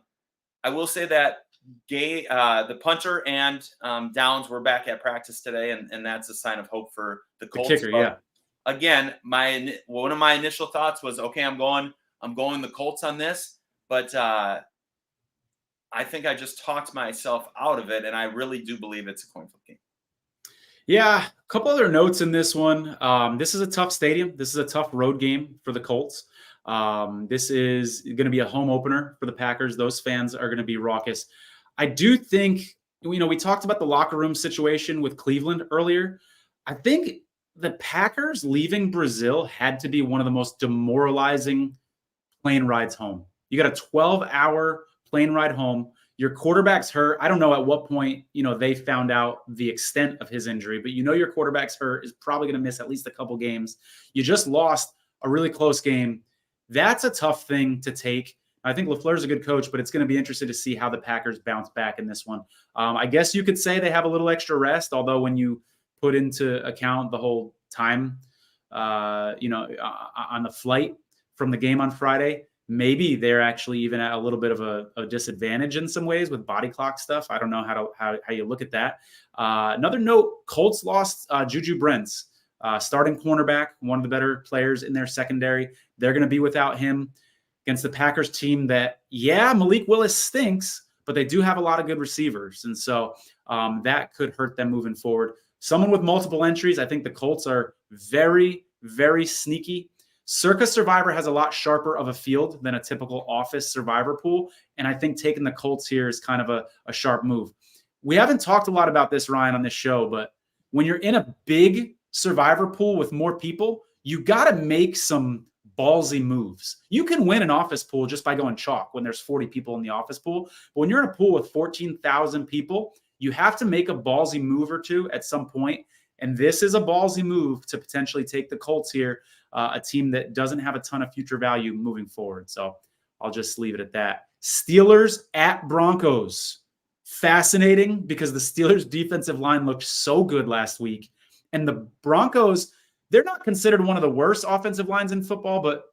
will say that the punter and Downs were back at practice today, and that's a sign of hope for the Colts. The kicker, yeah. Again, one of my initial thoughts was, okay, I'm going the Colts on this, but I think I just talked myself out of it, and I really do believe it's a coin flip game. Yeah, a couple other notes in this one. This is a tough stadium. This is a tough road game for the Colts. This is going to be a home opener for the Packers. Those fans are going to be raucous. I do think, we talked about the locker room situation with Cleveland earlier. I think the Packers leaving Brazil had to be one of the most demoralizing plane rides home. You got a 12-hour plane ride home. Your quarterback's hurt. I don't know at what point, they found out the extent of his injury, but your quarterback's hurt, is probably going to miss at least a couple games. You just lost a really close game. That's a tough thing to take. I think LaFleur's a good coach, but it's going to be interesting to see how the Packers bounce back in this one. I guess you could say they have a little extra rest, although when you put into account the whole time, on the flight from the game on Friday, maybe they're actually even at a little bit of a disadvantage in some ways with body clock stuff. I don't know how you look at that. Another note, Colts lost Juju Brents, starting cornerback, one of the better players in their secondary. They're going to be without him against the Packers team that, Malik Willis stinks, but they do have a lot of good receivers. And so that could hurt them moving forward. Someone with multiple entries, I think the Colts are very, very sneaky. Circa Survivor has a lot sharper of a field than a typical office Survivor pool. And I think taking the Colts here is kind of a sharp move. We haven't talked a lot about this, Ryan, on this show, but when you're in a big Survivor pool with more people, you got to make some ballsy moves. You can win an office pool just by going chalk when there's 40 people in the office pool. But when you're in a pool with 14,000 people, you have to make a ballsy move or two at some point. And this is a ballsy move to potentially take the Colts here, a team that doesn't have a ton of future value moving forward. So I'll just leave it at that. Steelers at Broncos. Fascinating because the Steelers defensive line looked so good last week. And the Broncos, they're not considered one of the worst offensive lines in football, but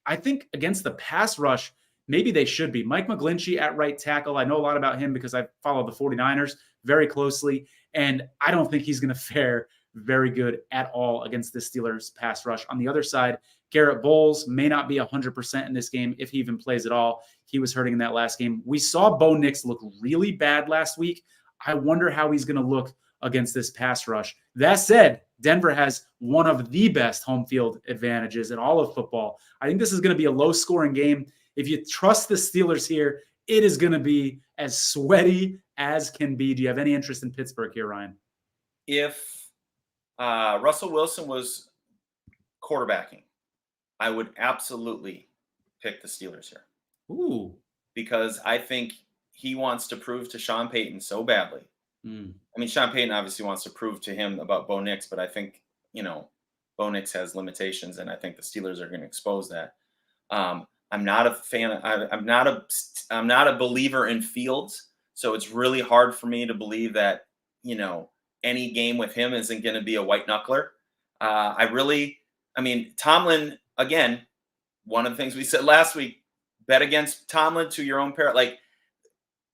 I think against the pass rush, maybe they should be. Mike McGlinchey at right tackle. I know a lot about him because I follow the 49ers very closely, and I don't think he's going to fare very good at all against the Steelers pass rush. On the other side, Garrett Bowles may not be 100% in this game if he even plays at all. He was hurting in that last game. We saw Bo Nix look really bad last week. I wonder how he's going to look against this pass rush. That said, Denver has one of the best home field advantages in all of football. I think this is going to be a low-scoring game. If you trust the Steelers here, it is going to be as sweaty as can be. Do you have any interest in Pittsburgh here, Ryan? If Russell Wilson was quarterbacking, I would absolutely pick the Steelers here. Ooh. Because I think he wants to prove to Sean Payton so badly. I mean, Sean Payton obviously wants to prove to him about Bo Nix, but I think, Bo Nix has limitations, and I think the Steelers are going to expose that. I'm not a fan. I'm not a believer in Fields, so it's really hard for me to believe that, any game with him isn't going to be a white knuckler. Tomlin, again, one of the things we said last week, bet against Tomlin to your own peril. Like,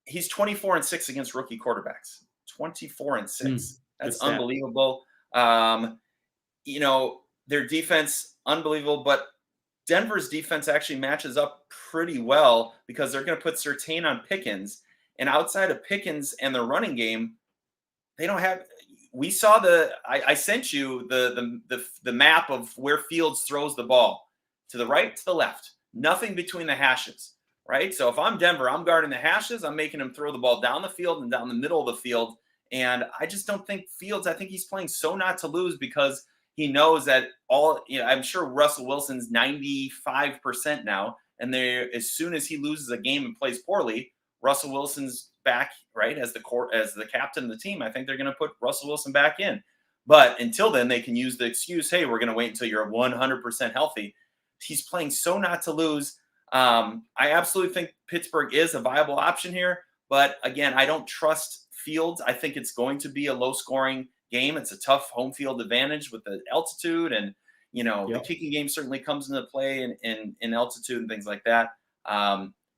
he's 24-6 against rookie quarterbacks. 24-6. That's unbelievable. Their defense, unbelievable, but Denver's defense actually matches up pretty well because they're going to put Surtain on Pickens. And outside of Pickens and the running game, they don't have. We saw I sent you the map of where Fields throws the ball, to the right, to the left, nothing between the hashes, right? So if I'm Denver, I'm guarding the hashes. I'm making him throw the ball down the field and down the middle of the field. And I just don't think Fields, I think he's playing so not to lose because he knows that I'm sure Russell Wilson's 95% now. And as soon as he loses a game and plays poorly, Russell Wilson's back, right, as the captain of the team. I think they're going to put Russell Wilson back in. But until then, they can use the excuse, hey, we're going to wait until you're 100% healthy. He's playing so not to lose. I absolutely think Pittsburgh is a viable option here. But again, I don't trust Fields. I think it's going to be a low-scoring game. It's a tough home field advantage with the altitude, and the kicking game certainly comes into play in altitude and things like that.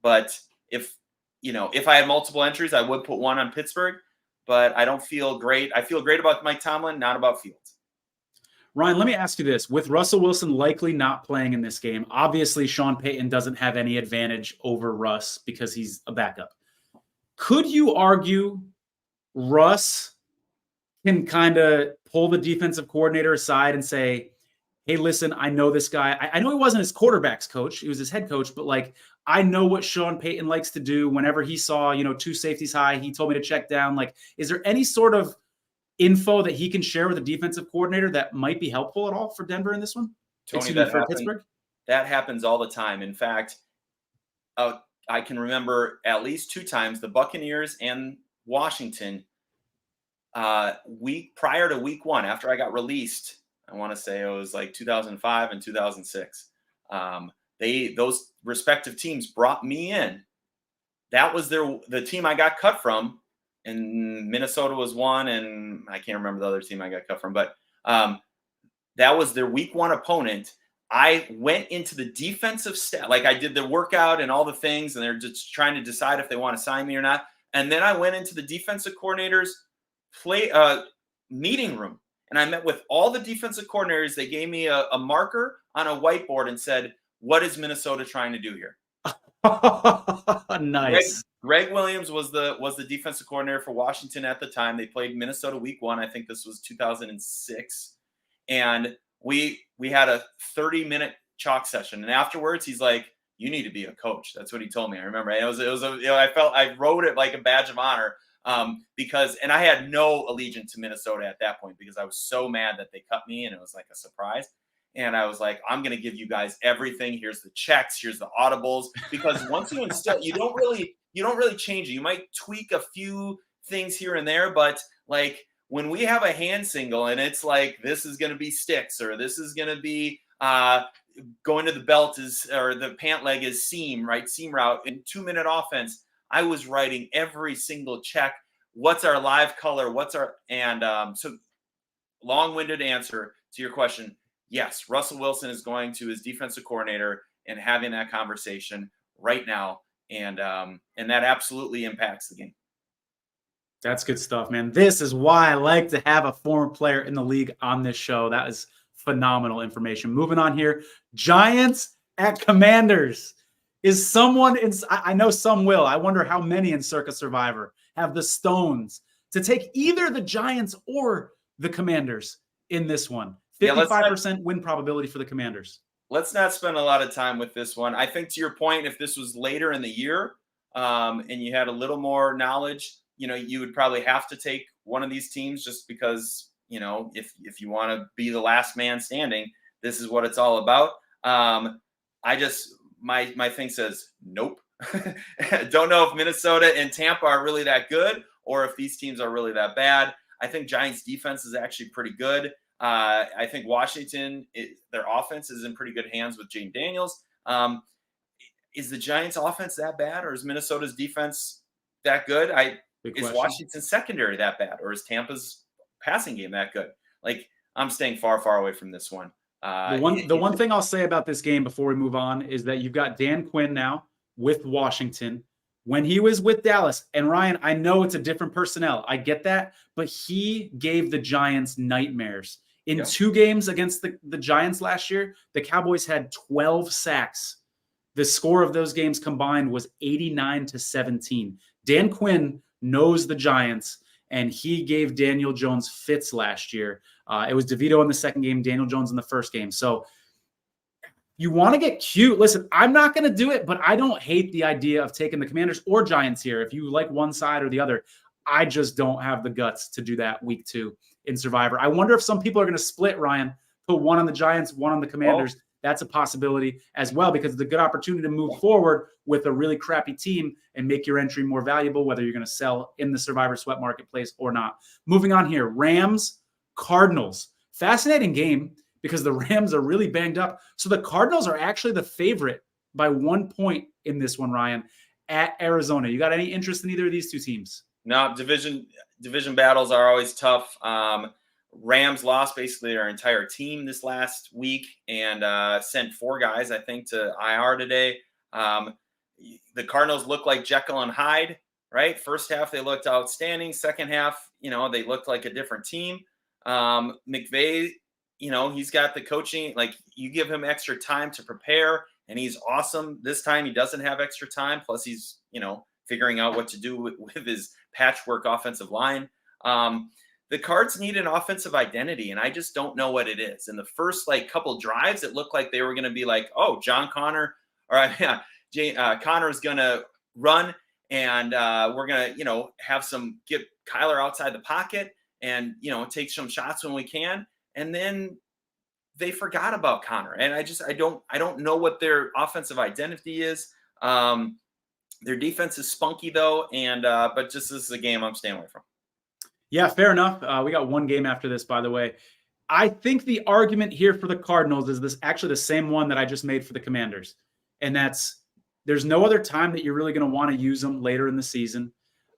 But if I had multiple entries, I would put one on Pittsburgh. But I don't feel great. I feel great about Mike Tomlin, not about Fields. Ryan, let me ask you this. With Russell Wilson likely not playing in this game, obviously Sean Payton doesn't have any advantage over Russ because he's a backup. Could you argue Russ can kind of pull the defensive coordinator aside and say, hey, listen, I know this guy. I know he wasn't his quarterback's coach. He was his head coach, but like, I know what Sean Payton likes to do. Whenever he saw, 2 safeties high, he told me to check down. Like, is there any sort of info that he can share with the defensive coordinator that might be helpful at all for Denver in this one? Tony, For Pittsburgh? That happens all the time. In fact, I can remember at least 2 times the Buccaneers and Washington week prior to week 1, after I got released. I want to say it was like 2005 and 2006. Those respective teams brought me in. That was the team I got cut from, and Minnesota was one, and I can't remember the other team I got cut from, but that was their week 1 opponent. I went into the defensive staff, like I did the workout and all the things, and they're just trying to decide if they want to sign me or not. And then I went into the defensive coordinator's meeting room, and I met with all the defensive coordinators. They gave me a marker on a whiteboard and said, "What is Minnesota trying to do here?" Nice. Greg Williams was the defensive coordinator for Washington at the time. They played Minnesota week 1. I think this was 2006, and we had a 30-minute chalk session. And afterwards, he's like, "You need to be a coach." That's what he told me. I remember I wrote it like a badge of honor. Because I had no allegiance to Minnesota at that point, because I was so mad that they cut me, and it was like a surprise. And I was like, I'm going to give you guys everything. Here's the checks. Here's the audibles. Because once you instill, you don't really change it. You might tweak a few things here and there, but like when we have a hand single and it's like, this is going to be sticks, or this is going to be going to the belt or the pant leg is seam, right? Seam route in 2-minute offense. I was writing every single check. What's our live color? So long-winded answer to your question. Yes, Russell Wilson is going to his defensive coordinator and having that conversation right now. And that absolutely impacts the game. That's good stuff, man. This is why I like to have a former player in the league on this show. That is phenomenal information. Moving on here. Giants at Commanders. Is someone I know some will. I wonder how many in Circa Survivor have the stones to take either the Giants or the Commanders in this one. 55% win probability for the Commanders. Let's not spend a lot of time with this one. I think, to your point, if this was later in the year and you had a little more knowledge, you would probably have to take one of these teams, just because, if you want to be the last man standing, this is what it's all about. My thing says nope. Don't know if Minnesota and Tampa are really that good, or if these teams are really that bad. I think Giants defense is actually pretty good. I think Washington, their offense is in pretty good hands with Jane Daniels. Is the Giants offense that bad, or is Minnesota's defense that good? Is Washington's secondary that bad, or is Tampa's passing game that good? Like, I'm staying far, far away from this one. The one thing I'll say about this game before we move on is that you've got Dan Quinn now with Washington. When he was with Dallas, and Ryan, I know it's a different personnel. I get that, but he gave the Giants nightmares. In 2 games against the Giants last year, the Cowboys had 12 sacks. The score of those games combined was 89-17. Dan Quinn knows the Giants, and he gave Daniel Jones fits last year. It was DeVito in the second game, Daniel Jones in the first game. So you want to get cute. Listen, I'm not going to do it, but I don't hate the idea of taking the Commanders or Giants here. If you like one side or the other, I just don't have the guts to do that week 2 in Survivor. I wonder if some people are going to split, Ryan, put one on the Giants, one on the Commanders. That's a possibility as well, because it's a good opportunity to move forward with a really crappy team and make your entry more valuable, whether you're going to sell in the Survivor Sweat marketplace or not. Moving on here, Rams, Cardinals. Fascinating game because the Rams are really banged up. So the Cardinals are actually the favorite by 1 point in this one, Ryan, at Arizona. You got any interest in either of these two teams? No, division battles are always tough. Rams lost basically their entire team this last week and sent 4 guys, I think, to IR today. The Cardinals look like Jekyll and Hyde, right? First half, they looked outstanding. Second half, they looked like a different team. McVay, he's got the coaching. Like, you give him extra time to prepare, and he's awesome. This time, he doesn't have extra time. Plus, he's, figuring out what to do with his patchwork offensive line. the Cards need an offensive identity, and I just don't know what it is. In the first couple drives, it looked like they were going to be like, oh, John Connor, or Connor is going to run, and we're going to have get Kyler outside the pocket and take some shots when we can, and then they forgot about Connor, and I don't know what their offensive identity is. Their defense is spunky though, and but just this is a game I'm staying away from. Yeah, fair enough. We got one game after this, by the way. I think the argument here for the Cardinals is this actually the same one that I just made for the Commanders. And that's there's no other time that you're really going to want to use them later in the season,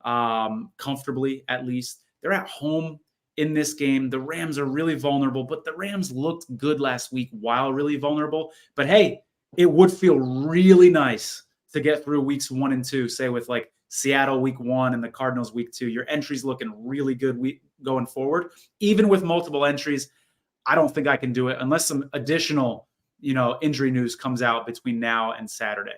comfortably at least. They're at home in this game. The Rams are really vulnerable, but the Rams looked good last week while really vulnerable. But hey, it would feel really nice to get through weeks 1 and 2, say with Seattle week 1 and the Cardinals week 2. Your entry's looking really good going forward. Even with multiple entries, I don't think I can do it unless some additional, injury news comes out between now and Saturday.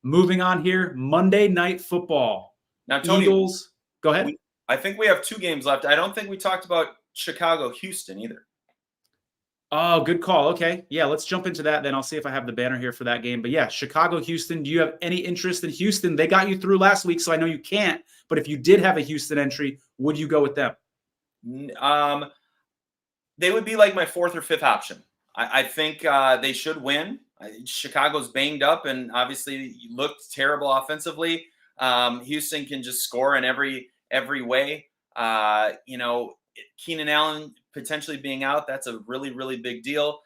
Moving on here, Monday Night Football. Now, Tony, Eagles, go ahead. I think we have 2 games left. I don't think we talked about Chicago-Houston either. Oh, good call. Okay. Yeah, let's jump into that. Then I'll see if I have the banner here for that game. But yeah, Chicago-Houston. Do you have any interest in Houston? They got you through last week, so I know you can't. But if you did have a Houston entry, would you go with them? They would be like my 4th or 5th option. I think they should win. Chicago's banged up and obviously looked terrible offensively. Houston can just score in every way. Keenan Allen potentially being out, that's a really, really big deal.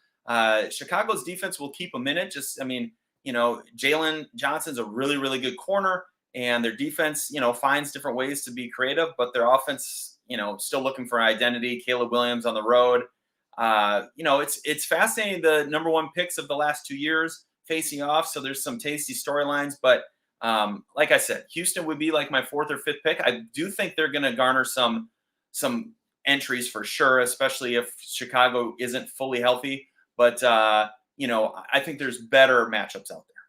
Chicago's defense will keep them in it. Jalen Johnson's a really, really good corner, and their defense, finds different ways to be creative, but their offense, still looking for identity. Caleb Williams on the road. It's fascinating. The number 1 picks of the last 2 years facing off. So there's some tasty storylines, but like I said, Houston would be like my 4th or 5th pick. I do think they're going to garner some entries for sure, especially if Chicago isn't fully healthy. But, I think there's better matchups out there.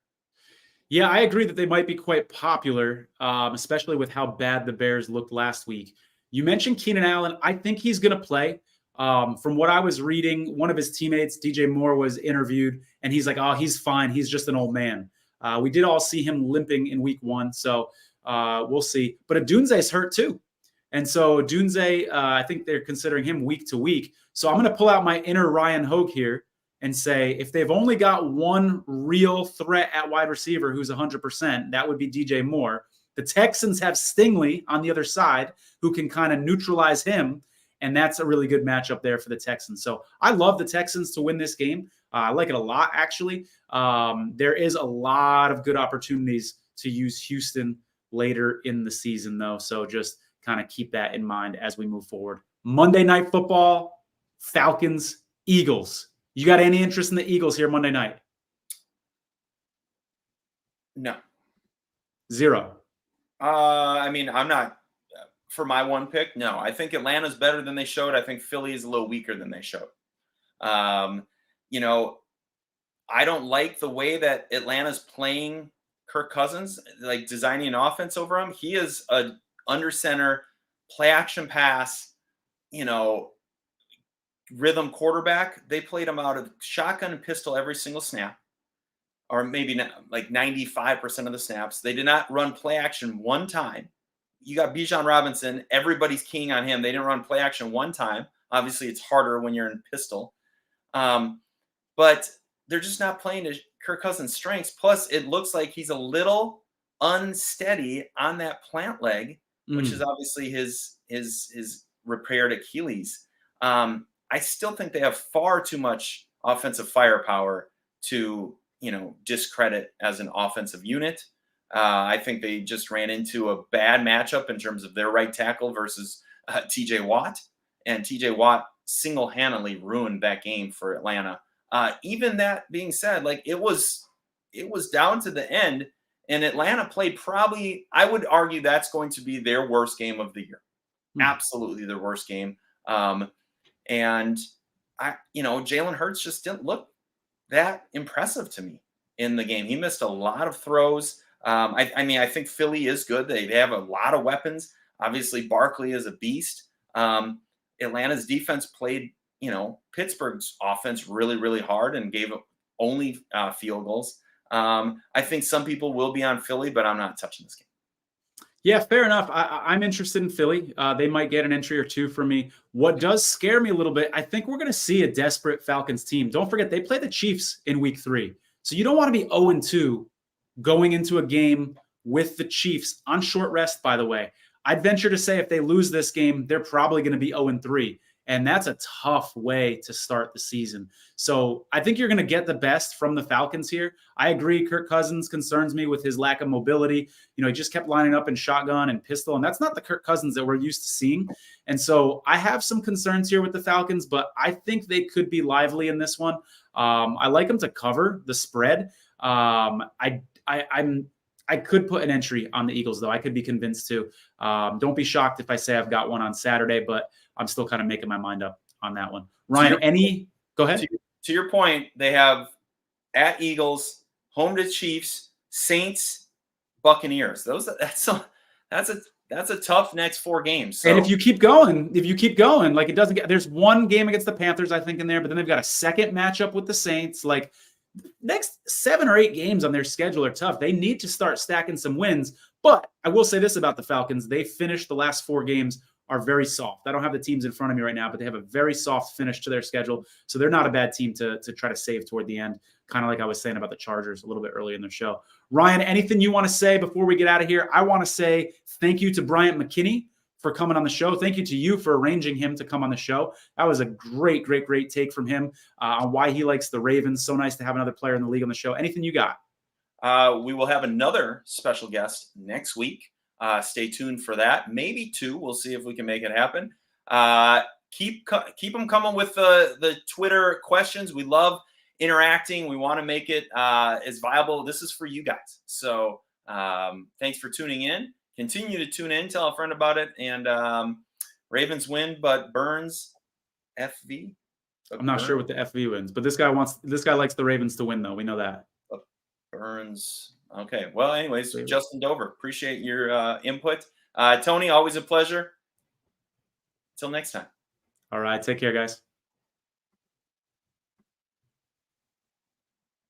Yeah, I agree that they might be quite popular, especially with how bad the Bears looked last week. You mentioned Keenan Allen. I think he's going to play. From what I was reading, one of his teammates, DJ Moore, was interviewed, and he's like, oh, he's fine. He's just an old man. We did all see him limping in week 1, so we'll see. But Odunze's hurt too. And so Odunze, I think they're considering him week to week. So I'm going to pull out my inner Ryan Hogue here and say if they've only got one real threat at wide receiver who's 100%, that would be DJ Moore. The Texans have Stingley on the other side who can kind of neutralize him, and that's a really good matchup there for the Texans. So I love the Texans to win this game. I like it a lot, actually. There is a lot of good opportunities to use Houston later in the season, though. So just kind of keep that in mind as we move forward. Monday Night Football, Falcons, Eagles. You got any interest in the Eagles here Monday night? No. 0. I'm not for my 1 pick. No, I think Atlanta's better than they showed. I think Philly is a little weaker than they showed. I don't like the way that Atlanta's playing Kirk Cousins, designing an offense over him. He is a under center, play action pass, rhythm quarterback. They played him out of shotgun and pistol every single snap, or maybe not, 95% of the snaps. They did not run play action one time. You got Bijan Robinson. Everybody's keying on him. They didn't run play action one time. Obviously, it's harder when you're in pistol. But they're just not playing to Kirk Cousins' strengths. Plus, it looks like he's a little unsteady on that plant leg, which is obviously his repaired Achilles. I still think they have far too much offensive firepower to, discredit as an offensive unit. I think they just ran into a bad matchup in terms of their right tackle versus TJ Watt. And TJ Watt single-handedly ruined that game for Atlanta. Even that being said, it was down to the end, and Atlanta played probably, I would argue that's going to be their worst game of the year. Absolutely their worst game. And Jalen Hurts just didn't look that impressive to me in the game. He missed a lot of throws. I think Philly is good. They have a lot of weapons. Obviously, Barkley is a beast. Atlanta's defense played, Pittsburgh's offense really, really hard and gave up only field goals. I think some people will be on Philly, but I'm not touching this game. Yeah, fair enough. I'm interested in Philly. They might get an entry or two for me. What does scare me a little bit, I think we're going to see a desperate Falcons team. Don't forget, they play the Chiefs in week 3. So you don't want to be 0-2 going into a game with the Chiefs on short rest, by the way. I'd venture to say if they lose this game, they're probably going to be 0-3. And that's a tough way to start the season. So I think you're going to get the best from the Falcons here. I agree. Kirk Cousins concerns me with his lack of mobility. He just kept lining up in shotgun and pistol, and that's not the Kirk Cousins that we're used to seeing. And so I have some concerns here with the Falcons, but I think they could be lively in this one. I like them to cover the spread. I could put an entry on the Eagles, though. I could be convinced to. Don't be shocked if I say I've got one on Saturday, but I'm still kind of making my mind up on that one. Ryan, go ahead. To your point, they have at Eagles, home to Chiefs, Saints, Buccaneers. That's a tough next 4 games. So. And if you keep going, like it doesn't get, there's one game against the Panthers, I think, in there, but then they've got a second matchup with the Saints. Like next 7 or 8 games on their schedule are tough. They need to start stacking some wins. But I will say this about the Falcons. They finished the last 4 games are very soft. I don't have the teams in front of me right now, but they have a very soft finish to their schedule. So they're not a bad team to try to save toward the end, kind of like I was saying about the Chargers a little bit earlier in the show. Ryan, anything you want to say before we get out of here? I want to say thank you to Bryant McKinnie for coming on the show. Thank you to you for arranging him to come on the show. That was a great take from him on why he likes the Ravens. So nice to have another player in the league on the show. Anything you got? We will have another special guest next week. Stay tuned for that. Maybe 2. We'll see if we can make it happen. Keep them coming with the Twitter questions. We love interacting. We want to make it as viable. This is for you guys. So thanks for tuning in. Continue to tune in. Tell a friend about it. And Ravens win, but Burns FV. I'm not sure what the FV wins, but this guy likes the Ravens to win, though. We know that. Burns. Okay. Well, anyways, Justin Dover, appreciate your input. Tony, always a pleasure. Till next time. All right. Take care, guys.